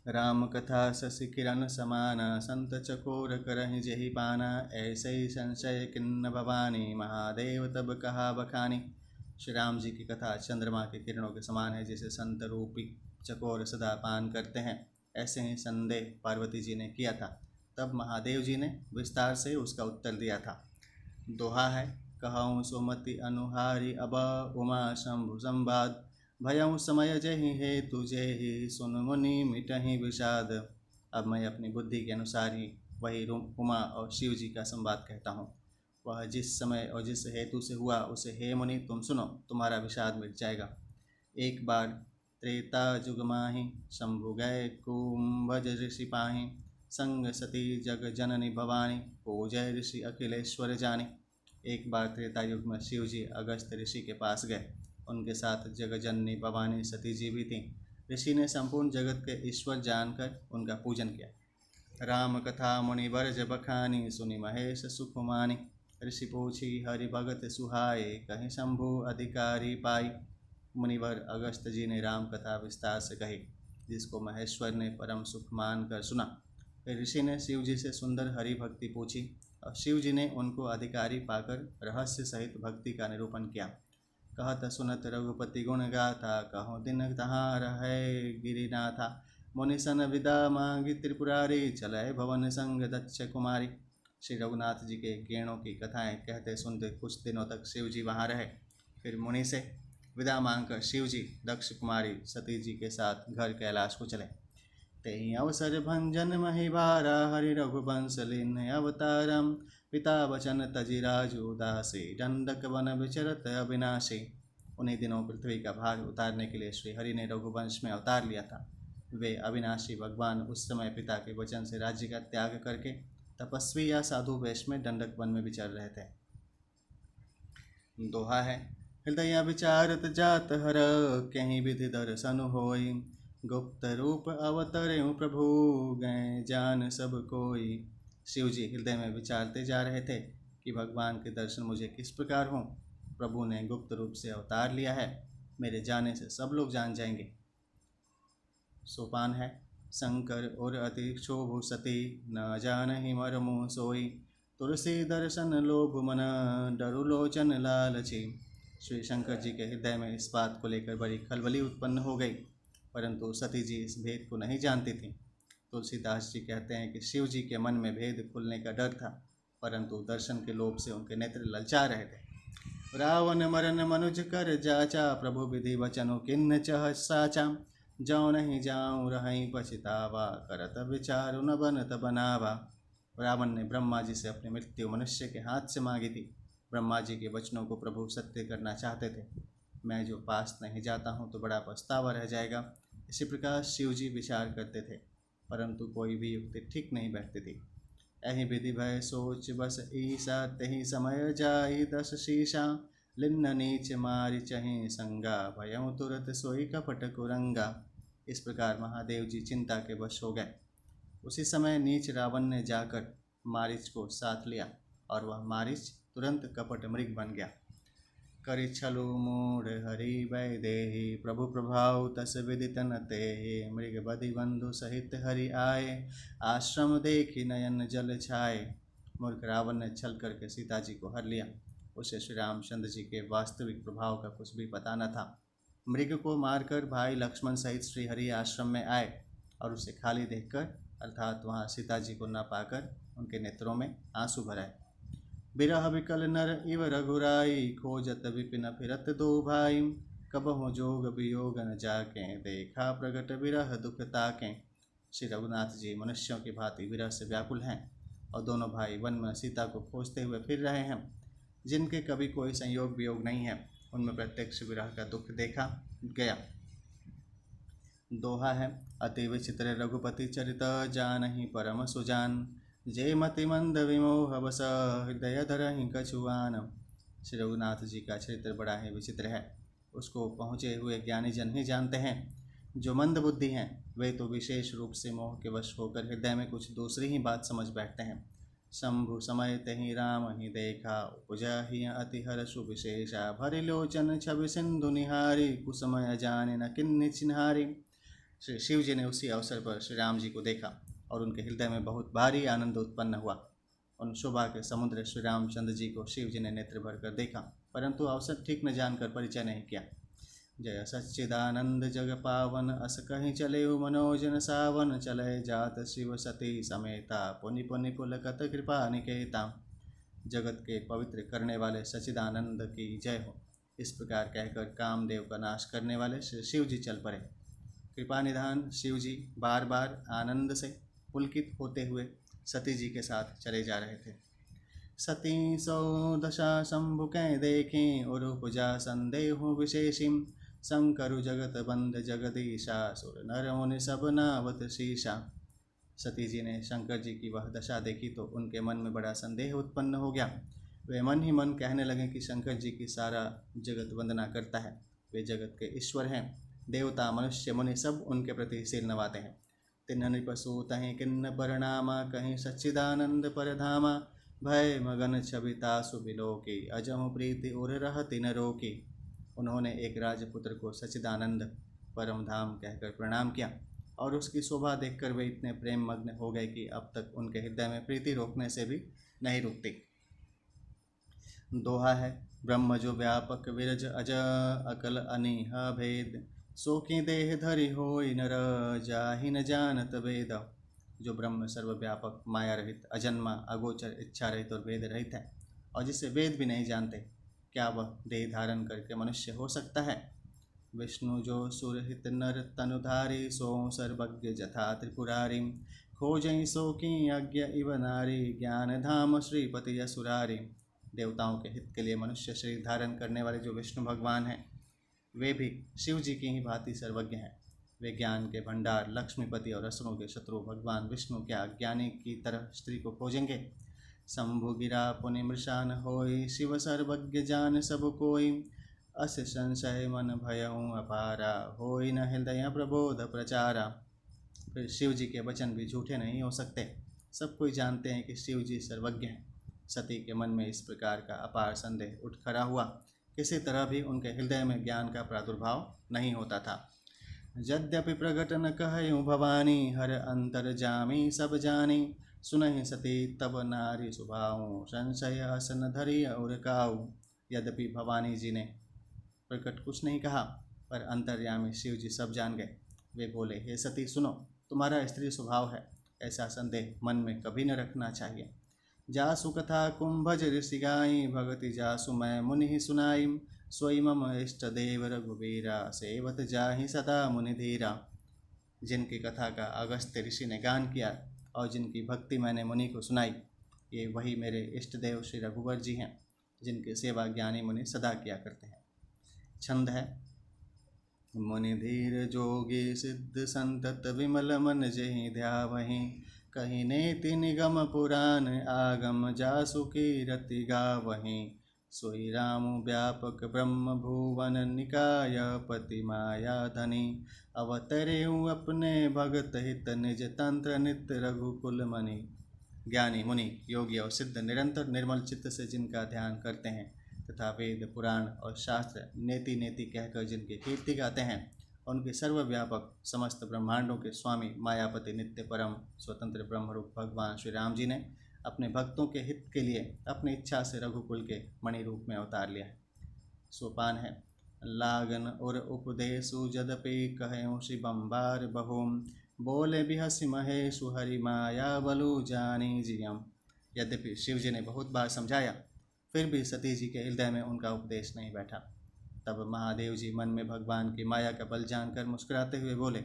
राम कथा शशि किरण समाना, संत चकोर करहि जेहि पाना। ऐसे ही संशय किन्न भवानी, महादेव तब कहा बखानी। श्री राम जी की कथा चंद्रमा की किरणों के समान है, जिसे संत रूपी चकोर सदा पान करते हैं। ऐसे ही संदेह पार्वती जी ने किया था। तब महादेव जी ने विस्तार से उसका उत्तर दिया था। दोहा है, कहऊँ सुमति अनुहारी, अब उमा शंभु संवाद। भयऊँ समय जहि हेतु जेहि, सुन मुनि मिटहि विषाद। अब मैं अपनी बुद्धि के अनुसार ही वही उमा और शिव जी का संवाद कहता हूँ। वह जिस समय और जिस हेतु से हुआ उसे हे मुनि तुम सुनो, तुम्हारा विषाद मिट जाएगा। एक बार त्रेता जुग माहि, शंभु गए कुंभज ऋषि पाहि। संग सती जग जननी भवानी, पूजय ऋषि अखिलेश्वर जानी। एक बार त्रेता युग में शिव जी अगस्त ऋषि के पास गए। उनके साथ जगजननी भवानी सती जी भी थीं। ऋषि ने संपूर्ण जगत के ईश्वर जानकर उनका पूजन किया। राम कथा मुनिवर जब बखानी, सुनि महेश सुख मानी। ऋषि पूछी हरि भगत सुहाए, कहीं शंभु अधिकारी पाई। मुनिवर अगस्त जी ने राम कथा विस्तार से कही, जिसको महेश्वर ने परम सुख मान कर सुना। फिर ऋषि ने शिव जी से सुंदर हरि भक्ति पूछी और शिव जी ने उनको अधिकारी पाकर रहस्य सहित भक्ति का निरूपण किया। कहत सुनत रघुपति गुण गाथा, कहो दिन तहाँ रहे गिरिनाथा। मुनिसन विदा मांगी त्रिपुरारी, चले भवन संग दक्ष कुमारी। श्री रघुनाथ जी के गेणों की कथाएं कहते सुनते कुछ दिनों तक शिव जी वहाँ रहे। फिर मुनि से विदा मांगकर शिव जी दक्ष कुमारी सती जी के साथ घर कैलाश को चले। तेहि अवसर भंजन महिबारा, हरि रघुवंश लीन अवतारम। पिता वचन तजि राजू दासी, दंडक वन विचरत अविनाशी। उन्हीं दिनों पृथ्वी का भार उतारने के लिए श्री हरि ने रघुवंश में अवतार लिया था। वे अविनाशी भगवान उस समय पिता के वचन से राज्य का त्याग करके तपस्वी या साधु वेश में दंडक वन में विचर रहे थे। दोहा है, हृदय विचारत जात हर, कहीं विधि दर्शन होई। गुप्त रूप अवतरे प्रभु, गए जान सब कोई। शिव जी हृदय में विचारते जा रहे थे कि भगवान के दर्शन मुझे किस प्रकार हों। प्रभु ने गुप्त रूप से अवतार लिया है, मेरे जाने से सब लोग जान जाएंगे। सोपान है, शंकर और अति क्षोभु सती, न जानहि मरमु सोई। तुलसी दर्शन लोभ मन, डरु लोचन लालची। श्री शंकर जी के हृदय में इस बात को लेकर बड़ी खलबली उत्पन्न हो गई, परंतु सती जी इस भेद को नहीं जानती थीं। तुलसीदास जी कहते हैं कि शिव जी के मन में भेद खुलने का डर था, परंतु दर्शन के लोभ से उनके नेत्र ललचा रहे थे। रावण मरन मनुज कर जाचा, प्रभु विधि वचनो किन्न चह साचा। जाऊँ नहीं जाऊँ रहीं पछतावा, करत विचारु न बनत बनावा। रावण ने ब्रह्मा जी से अपनी मृत्यु मनुष्य के हाथ से मांगी थी। ब्रह्मा जी के वचनों को प्रभु सत्य करना चाहते थे। मैं जो पास नहीं जाता हूँ तो बड़ा पछतावा रह जाएगा। इसी प्रकार शिव जी विचार करते थे, परंतु कोई भी युक्ति ठीक नहीं बैठती थी। एहि विधि भय सोच बस ईसा, तेहि समय जाई दस शीशा। लिन्न नीच मारि चहि संगा, भयउ तुरत सोई कपट कुरंगा। इस प्रकार महादेव जी चिंता के वश हो गए। उसी समय नीच रावण ने जाकर मारिच को साथ लिया और वह मारिच तुरंत कपट मृग बन गया। करि छलु मूढ़ हरि भय देहि, प्रभु प्रभाव तस विदित न तेहि। मृग बधि बंधु सहित हरि आए, आश्रम देखी नयन जल छाए। मूर्ख रावण ने छल करके सीता जी को हर लिया। उसे श्री रामचंद्र जी के वास्तविक प्रभाव का कुछ भी पता न था। मृग को मारकर भाई लक्ष्मण सहित श्री हरि आश्रम में आए और उसे खाली देखकर, अर्थात वहाँ सीता जी को न पाकर, उनके नेत्रों में आंसू भर आए। बिरह विकल नर इव रघुराई, खोजत विपिन फिरत दो भाई। कबहु जोग वियोग न जाके, देखा प्रगट विरह दुख ताके। श्री रघुनाथ जी मनुष्यों की भांति विरह से व्याकुल हैं और दोनों भाई वन में सीता को खोजते हुए फिर रहे हैं। जिनके कभी कोई संयोग वियोग नहीं है, उनमें प्रत्यक्ष विरह का दुख देखा गया। दोहा है, अति विचित्र रघुपति चरित, जानहि परम सुजान। जे मति मंद विमोह बस, हृदय धरहि कछुआन। श्री रघुनाथ जी का चरित्र बड़ा ही विचित्र है, उसको पहुँचे हुए ज्ञानी जन ही जानते हैं। जो मंद बुद्धि हैं वे तो विशेष रूप से मोह के वश होकर हृदय में कुछ दूसरी ही बात समझ बैठते हैं। शंभु समय तेहि राम ही देखा, उपजा ही अति हर्षु विशेषा। भरि लोचन छवि सिंधु निहारी, कुसमय जाने न किन्नि चिन्हारी। श्री शिव जी ने उसी अवसर पर श्री राम जी को देखा और उनके हृदय में बहुत भारी आनंद उत्पन्न हुआ। उन शोभा के समुद्र श्री रामचंद्र जी को शिव जी ने नेत्र भर कर देखा, परंतु अवसर ठीक न जानकर परिचय नहीं किया। जय सच्चिदानंद जग पावन, अस कहीं चले मनोजन सावन, चले जात शिव सती समेता, पुनि पुनि पुलकत कृपा निकेता। जगत के पवित्र करने वाले सच्चिदानंद की जय हो। इस प्रकार कहकर कामदेव का नाश करने वाले श्री शिव जी चल पड़े। कृपा निधान शिव जी बार बार आनंद से पुलकित होते हुए सती जी के साथ चले जा रहे थे। सती सौ दशा शंभु कै देखें, उरुपुजा संदेह विशेषिम, शंकरु जगत बंद जगदीशा, सुर नर मुनि सब नावत शीशा। सती जी ने शंकर जी की वह दशा देखी तो उनके मन में बड़ा संदेह उत्पन्न हो गया। वे मन ही मन कहने लगे कि शंकर जी की सारा जगत वंदना करता है, वे जगत के ईश्वर हैं। देवता मनुष्य मुनि सब उनके प्रति सिर नवाते हैं। तिन्ह नृपसु तहीं किन्न परनामा, कहीं सच्चिदानंद परधामा, भय मगन छविता सुबिलोकी, अजहु प्रीति उर रहति न रोकी। उन्होंने एक राजपुत्र को सच्चिदानंद परम धाम कहकर प्रणाम किया और उसकी शोभा देखकर वे इतने प्रेम मग्न हो गए कि अब तक उनके हृदय में प्रीति रोकने से भी नहीं रुकती। दोहा है, ब्रह्म जो व्यापक विरज अज, अकल अनीह भेद, सो की देह धरि होई नर, जाहि न जानत वेद। जो ब्रह्म सर्वव्यापक माया रहित अजन्मा अगोचर इच्छा रहित और वेद रहित है और जिसे वेद भी नहीं जानते, क्या वह देह धारण करके मनुष्य हो सकता है। विष्णु जो सुरहित नर तनुधारी, सो सर्वज्ञ जथा त्रिपुरारी, खोजई सो की यज्ञ इव नारी, ज्ञान धाम श्रीपति असुरारी। देवताओं के हित के लिए मनुष्य शरीर धारण करने वाले जो विष्णु भगवान हैं, वे भी शिव जी की ही भांति सर्वज्ञ हैं। वे ज्ञान के भंडार लक्ष्मीपति और असुरों के शत्रु भगवान विष्णु क्या ज्ञानी की तरह स्त्री को खोजेंगे। शंभु गिरा पुनि मृषान होई, शिव सर्वज्ञ जान सब कोई, अस संशय मन भयऊँ अपारा, होई न हृदय प्रबोध प्रचारा। फिर शिव जी के वचन भी झूठे नहीं हो सकते। सब कोई जानते हैं कि शिव जी सर्वज्ञ हैं। सती के मन में इस प्रकार का अपार संदेह उठ खड़ा हुआ। किसी तरह भी उनके हृदय में ज्ञान का प्रादुर्भाव नहीं होता था। यद्यपि प्रगट न कहयूँ भवानी, हर अंतर जामी सब जानी, सुनहि सती तब नारी सुभाऊँ, संशय असन धरि और काऊ। यद्यपि भवानी जी ने प्रकट कुछ नहीं कहा, पर अंतर्यामी शिव जी सब जान गए। वे बोले, हे सती सुनो, तुम्हारा स्त्री स्वभाव है, ऐसा संदेह मन में कभी न रखना चाहिए। जासु कथा कुंभज ऋषि गाई, भगति जासु मैं मुनि ही सुनाई, सोई मम इष्ट देव रघुवीरा, सेवत जाहि सदा मुनि धीरा। जिनकी कथा का अगस्त्य ऋषि ने गान किया और जिनकी भक्ति मैंने मुनि को सुनाई, ये वही मेरे इष्ट देव श्री रघुवर जी हैं, जिनकी सेवा ज्ञानी मुनि सदा किया करते हैं। छंद है, मुनि धीर जोगी सिद्ध संतत, विमल मन जेहि ध्यावहि, कहीं नेति निगम पुराण, आगम जासु कीरति गावहि। सोई राम व्यापक ब्रह्म भुवन, निकाय पति माया धनी, अवतरेऊ अपने भगत हित, निज तंत्र नित्य रघुकुल मणि। ज्ञानी मुनि योगी और सिद्ध निरंतर निर्मल चित्त से जिनका ध्यान करते हैं तथा वेद पुराण और शास्त्र नेति नेति कहकर जिनकी कीर्ति गाते हैं, उनके सर्वव्यापक समस्त ब्रह्मांडों के स्वामी मायापति नित्य परम स्वतंत्र ब्रह्मरूप भगवान श्री राम जी ने अपने भक्तों के हित के लिए अपनी इच्छा से रघुकुल के मणि रूप में अवतार लिया है। सोपान है, लागन और उपदेशु जदपि कहूँ शिवम्बार बहुम, बोले बिहसि महेशु हरि माया बलु जानी जियम। यद्यपि शिव जी ने बहुत बार समझाया, फिर भी सती जी के हृदय में उनका उपदेश नहीं बैठा। तब महादेव जी मन में भगवान की माया का बल जानकर मुस्कुराते हुए बोले,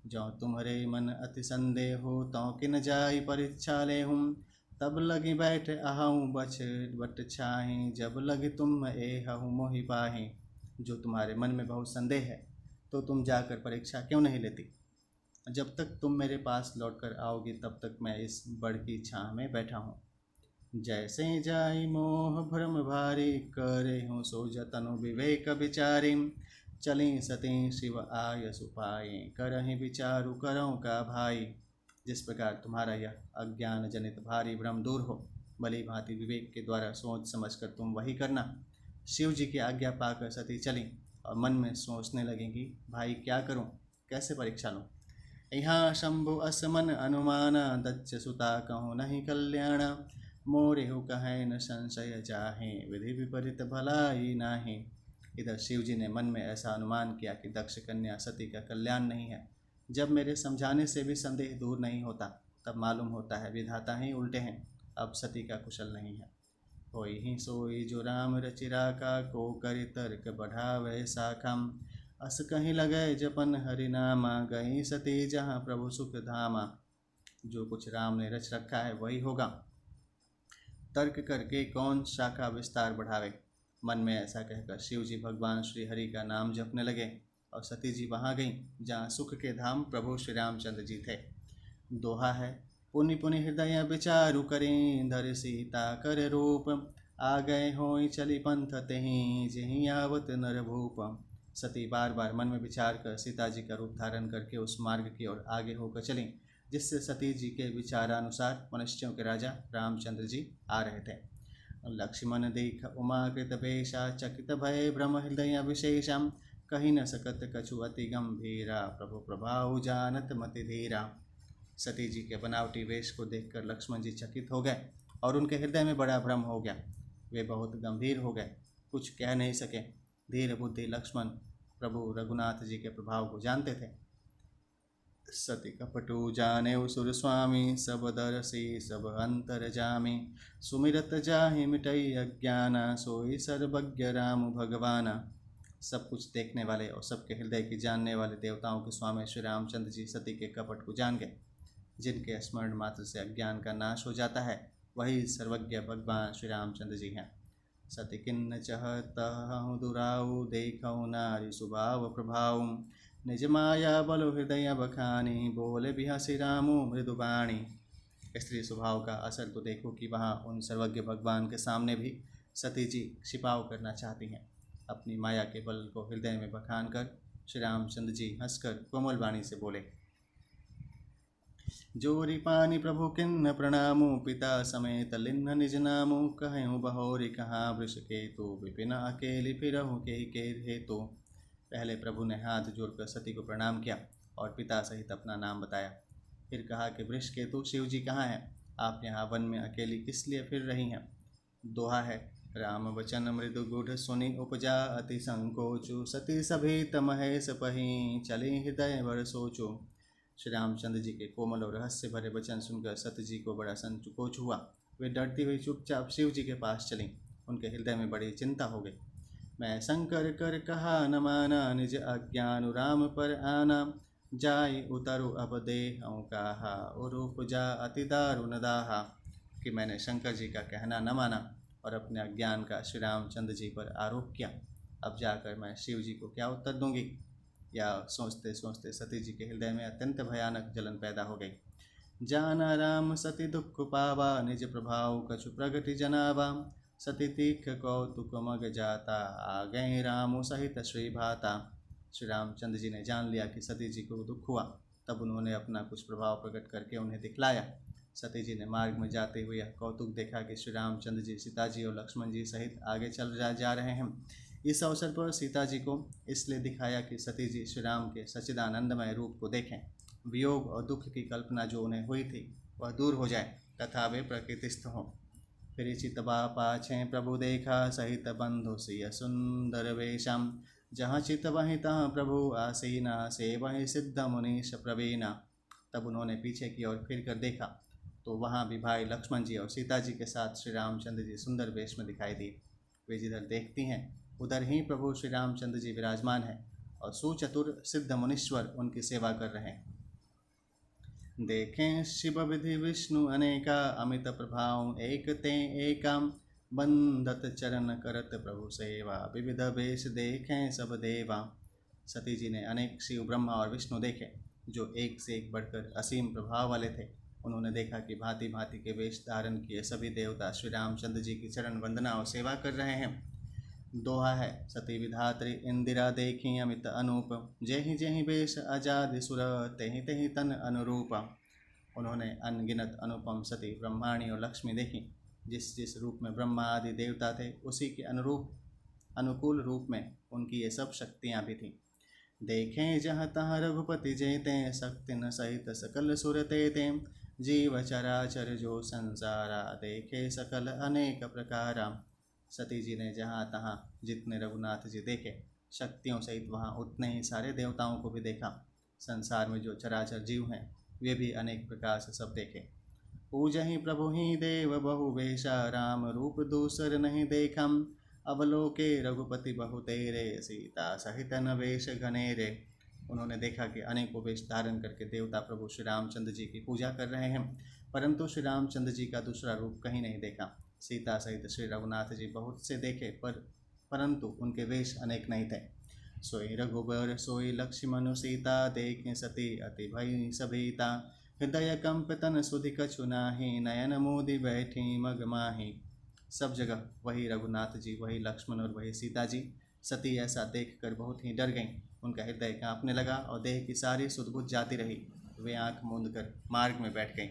जो तुम्हारे मन अति संदेह हो, तो किन जाई परीक्षा ले हूँ, तब लगी बैठ आहूँ बछ बट छाही, जब लगी तुम एहूँ मोहि पाही। जो तुम्हारे मन में बहुत संदेह है तो तुम जाकर परीक्षा क्यों नहीं लेती। जब तक तुम मेरे पास लौटकर आओगी तब तक मैं इस बड़ की छाह में बैठा हूँ। जैसे जाई मोह भ्रम भारी, करे हूँ सो जतनु विवेक विचारी, चली सती शिव आय सुपाई, करहि विचारु करऊँ का भाई। जिस प्रकार तुम्हारा यह अज्ञान जनित भारी भ्रम दूर हो, भली भांति विवेक के द्वारा सोच समझकर तुम वही करना। शिव जी की आज्ञा पाकर सती चली और मन में सोचने लगेंगी, भाई क्या करूं, कैसे परीक्षा लूँ। यहाँ शंभु असमन अनुमान दच्च सुता कहूँ नहीं कल्याण। मोरेहु कहे न संशय चाहे विधि विपरीत भलाई नाही। इधर शिव जी ने मन में ऐसा अनुमान किया कि दक्ष कन्या सती का कल्याण नहीं है। जब मेरे समझाने से भी संदेह दूर नहीं होता तब मालूम होता है विधाता ही उल्टे हैं, अब सती का कुशल नहीं है। होई ही सोई जो राम रचिरा का को करि तर्क बढ़ावे साखम। अस कहीं लगे जपन हरि नामा गई सती जहाँ प्रभु सुख धामा। जो कुछ राम ने रच रखा है वही होगा, तर्क करके कौन शाखा विस्तार बढ़ावे। मन में ऐसा कहकर शिव जी भगवान श्री हरि का नाम जपने लगे और सती जी वहाँ गईं जहाँ सुख के धाम प्रभु श्री रामचंद्र जी थे। दोहा है, पुनि पुनि हृदय विचारु करें धर सीता कर रूप। आ गए होई चली पंथ तेहि जेहि आवत नर भूप। सती बार बार मन में विचार कर सीता जी का रूप धारण करके उस मार्ग की ओर आगे होकर चली जिससे सती जी के विचारानुसार मनुष्यों के राजा रामचंद्र जी आ रहे थे। लक्ष्मण देख उमाकृत वेशा चकित भय भ्रम हृदय विशेषम। कही न सकत कछु अति गंभीरा प्रभु प्रभाव जानत मति धीरा। सती जी के बनावटी वेश को देखकर लक्ष्मण जी चकित हो गए और उनके हृदय में बड़ा भ्रम हो गया। वे बहुत गंभीर हो गए, कुछ कह नहीं सके। धीर बुद्धि लक्ष्मण प्रभु रघुनाथ जी के प्रभाव को जानते थे। सती कपटु जाने सुर स्वामी सब दरसी सब अंतर जामी। सुमिरत जाहि मिटई अज्ञाना सोई सर्वज्ञ राम भगवाना। सब कुछ देखने वाले और सबके हृदय की जानने वाले देवताओं के स्वामी श्री रामचंद्र जी सती के कपट को जान गए। जिनके स्मरण मात्र से अज्ञान का नाश हो जाता है वही सर्वज्ञ भगवान श्री रामचंद्र जी हैं। सती किन्न चहतहु दुराऊ देखऊ नारी स्वभाव प्रभाव। निज माया बलो हृदय बखानी बोले बिहसी रामू मृदुबाणी। स्त्री स्वभाव का असर तो देखो कि वहाँ उन सर्वज्ञ भगवान के सामने भी सती जी छिपाव करना चाहती हैं। अपनी माया के बल को हृदय में बखान कर श्री रामचंद्र जी हंसकर कोमल वाणी से बोले, जोरी पानी प्रभु किन्न प्रणामु पिता समेत लिन्न निज नामु। कहूँ बहोरी कहाँ वृष केतु विपिन अकेली फिरहु के हेतु। पहले प्रभु ने हाथ जोड़कर सती को प्रणाम किया और पिता सहित अपना नाम बताया। फिर कहा कि वृष केतु शिव जी कहाँ हैं, आप यहाँ वन में अकेली किस लिए फिर रही हैं। दोहा है, राम वचन मृदु गुढ़ सुनि उपजा अति संकोचु। सती सभी महेश पही चली हृदय भर सोचो। श्री रामचंद्र जी के कोमल और रहस्य भरे वचन सुनकर सती जी को बड़ा संकोच हुआ। वे डरती हुई चुपचाप शिव जी के पास चलीं। उनके हृदय में बड़ी चिंता हो गई। मैं शंकर कर कहा न माना निज अज्ञान राम पर आना। जाय उतरु अब देहऊँ कहा और उपजा अति दारुण दाहा। कि मैंने शंकर जी का कहना न माना और अपने अज्ञान का श्री रामचंद्र जी पर आरोप किया। अब जाकर मैं शिव जी को क्या उत्तर दूंगी। या सोचते सोचते सती जी के हृदय में अत्यंत भयानक जलन पैदा हो गई। जाना राम सती दुख पावा निज प्रभाव कछु प्रगति जनावा। सती तीख कौतुक मग जाता आ गए रामु सहित श्री भाता। श्री रामचंद्र जी ने जान लिया कि सती जी को दुख हुआ, तब उन्होंने अपना कुछ प्रभाव प्रकट करके उन्हें दिखलाया। सती जी ने मार्ग में जाते हुए यह कौतुक देखा कि श्री रामचंद्र जी सीता जी और लक्ष्मण जी सहित आगे चल जा रहे हैं। इस अवसर पर सीता जी को इसलिए दिखाया कि सती जी श्री राम के सच्चिदानंदमय रूप को देखें, वियोग और दुख की कल्पना जो उन्हें हुई थी वह दूर हो जाए तथा वे प्रकृतिस्थ हों। फिर चितवा पाछे प्रभु देखा सहित बंधु सिय सुंदर वेशम। जहाँ चित वहीं तहाँ प्रभु आसीना से वहीं सिद्ध मुनीश प्रवीणा। तब उन्होंने पीछे की ओर फिर कर देखा तो वहाँ भी भाई लक्ष्मण जी और सीता जी के साथ श्री रामचंद्र जी सुंदर वेश में दिखाई दिए। वे जिधर देखती हैं उधर ही प्रभु श्री रामचंद्र जी विराजमान हैं और सुचतुर सिद्ध मुनीश्वर उनकी सेवा कर रहे हैं। देखें शिव विधि विष्णु अनेका अमित प्रभाव एक ते एकाम। बंदत चरण करत प्रभु सेवा विविध वेश देखें सब देवा। सती जी ने अनेक शिव ब्रह्मा और विष्णु देखे जो एक से एक बढ़कर असीम प्रभाव वाले थे। उन्होंने देखा कि भांति भांति के वेश धारण किए सभी देवता श्री रामचंद्र जी की चरण वंदना और सेवा कर रहे हैं। दोहा है, सती विधात्री इंदिरा देखी अमित अनूप। जेहि जेहि वेश आजाद सुर तेहि तेहि तन अनुरूप। उन्होंने अनगिनत अनुपम सती ब्रह्माणी और लक्ष्मी देखी। जिस जिस रूप में ब्रह्मा आदि देवता थे उसी के अनुकूल रूप में उनकी ये सब शक्तियाँ भी थीं। देखें जहाँ तहाँ रघुपति जेते, शक्ति न सहित सकल सुर तेते। जीव चराचर जो संसारा, देखे सकल अनेक प्रकारा। सती जी ने जहाँ तहाँ जितने रघुनाथ जी देखे, शक्तियों सहित वहाँ उतने ही सारे देवताओं को भी देखा। संसार में जो चराचर जीव हैं वे भी अनेक प्रकार से सब देखे। पूजहि प्रभु ही देव बहु वेशा, राम रूप दूसर नहीं देखम। अवलोके रघुपति बहु तेरे, सीता सहित नवेश घनेरे। उन्होंने देखा कि अनेकों वेश धारण करके देवता प्रभु श्री रामचंद्र जी की पूजा कर रहे हैं, परंतु श्री रामचंद्र जी का दूसरा रूप कहीं नहीं देखा। सीता सहित श्री रघुनाथ जी बहुत से देखे, परंतु उनके वेश अनेक नहीं थे। सोई रघुबर सोई लक्ष्मण सीता, देखें सती अति भई सभीता। हृदय कंपतन सुधि कछु नाही, नयन मोदी बैठी मग माही। सब जगह वही रघुनाथ जी, वही लक्ष्मण और वही सीता जी। सती ऐसा देखकर बहुत ही डर गईं। उनका हृदय कांपने लगा और देह की सारी सुध-बुध जाती रही। वे आंख मूंद कर मार्ग में बैठ गईं।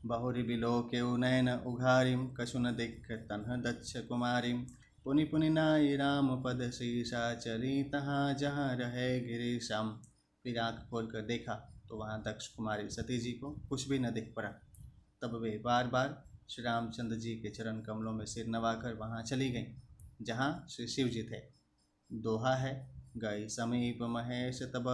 बहुरि बिलोकेउ नयन उघारिम, कछु न दिख तन्ह दक्ष कुमारिम। पुनि पुनि नाई राम पद शीशा, चली तहाँ जहाँ रहे गिरीशम। फिर आँख खोल कर देखा तो वहाँ दक्ष कुमारी सती जी को कुछ भी न दिख पड़ा। तब वे बार बार श्री रामचंद्र जी के चरण कमलों में सिर नवाकर वहाँ चली गईं जहाँ श्री शिव जी थे। दोहा है, गई समीप महेश तब,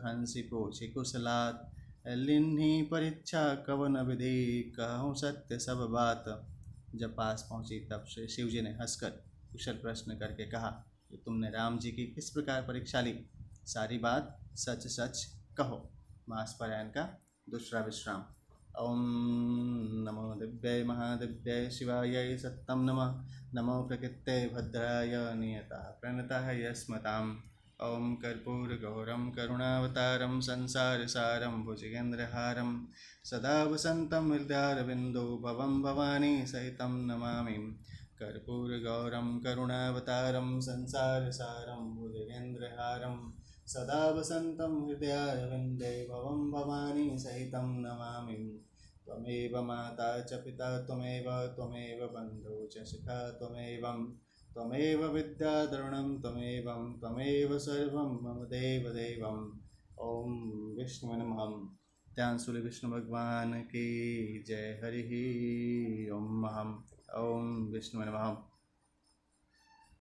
हंसी पूछी कुशलात। लिन्ही परीक्षा कवन विधि, कहूँ सत्य सब बात। जब पास पहुँची तब श्री शिव जी ने हंसकर कुशल प्रश्न करके कहा कि तुमने राम जी की किस प्रकार परीक्षा ली, सारी बात सच सच कहो। मास पारायण का दूसरा विश्राम। ओम नमो दिव्याय महादिव्याय शिवाय सत्तम नमः। नमो प्रकृते भद्राय नियता प्रणतः यस्मताम्। ओम कर्पूरगौरं करुणावतारं संसारसारं भुजगेन्द्रहारं सदा वसन्तं हृदयारविन्दो भवं भवानी सहितं नमामि। कर्पूरगौरं करुणावतारं संसारसारं भुजगेन्द्रहारं सदा वसन्तं हृदयारविन्दे भवं भवानी सहितं नमामि। त्वमेव माता च पिता त्वमेव बन्धुः च सखा त्वमेव विद्याद्रविणं त्वमेव सर्वं मम देवदेवम्। ओम विष्णु नमः। ध्यान सूर्य विष्णु भगवान की जय। हरि ओम। ओम विष्णु नमः।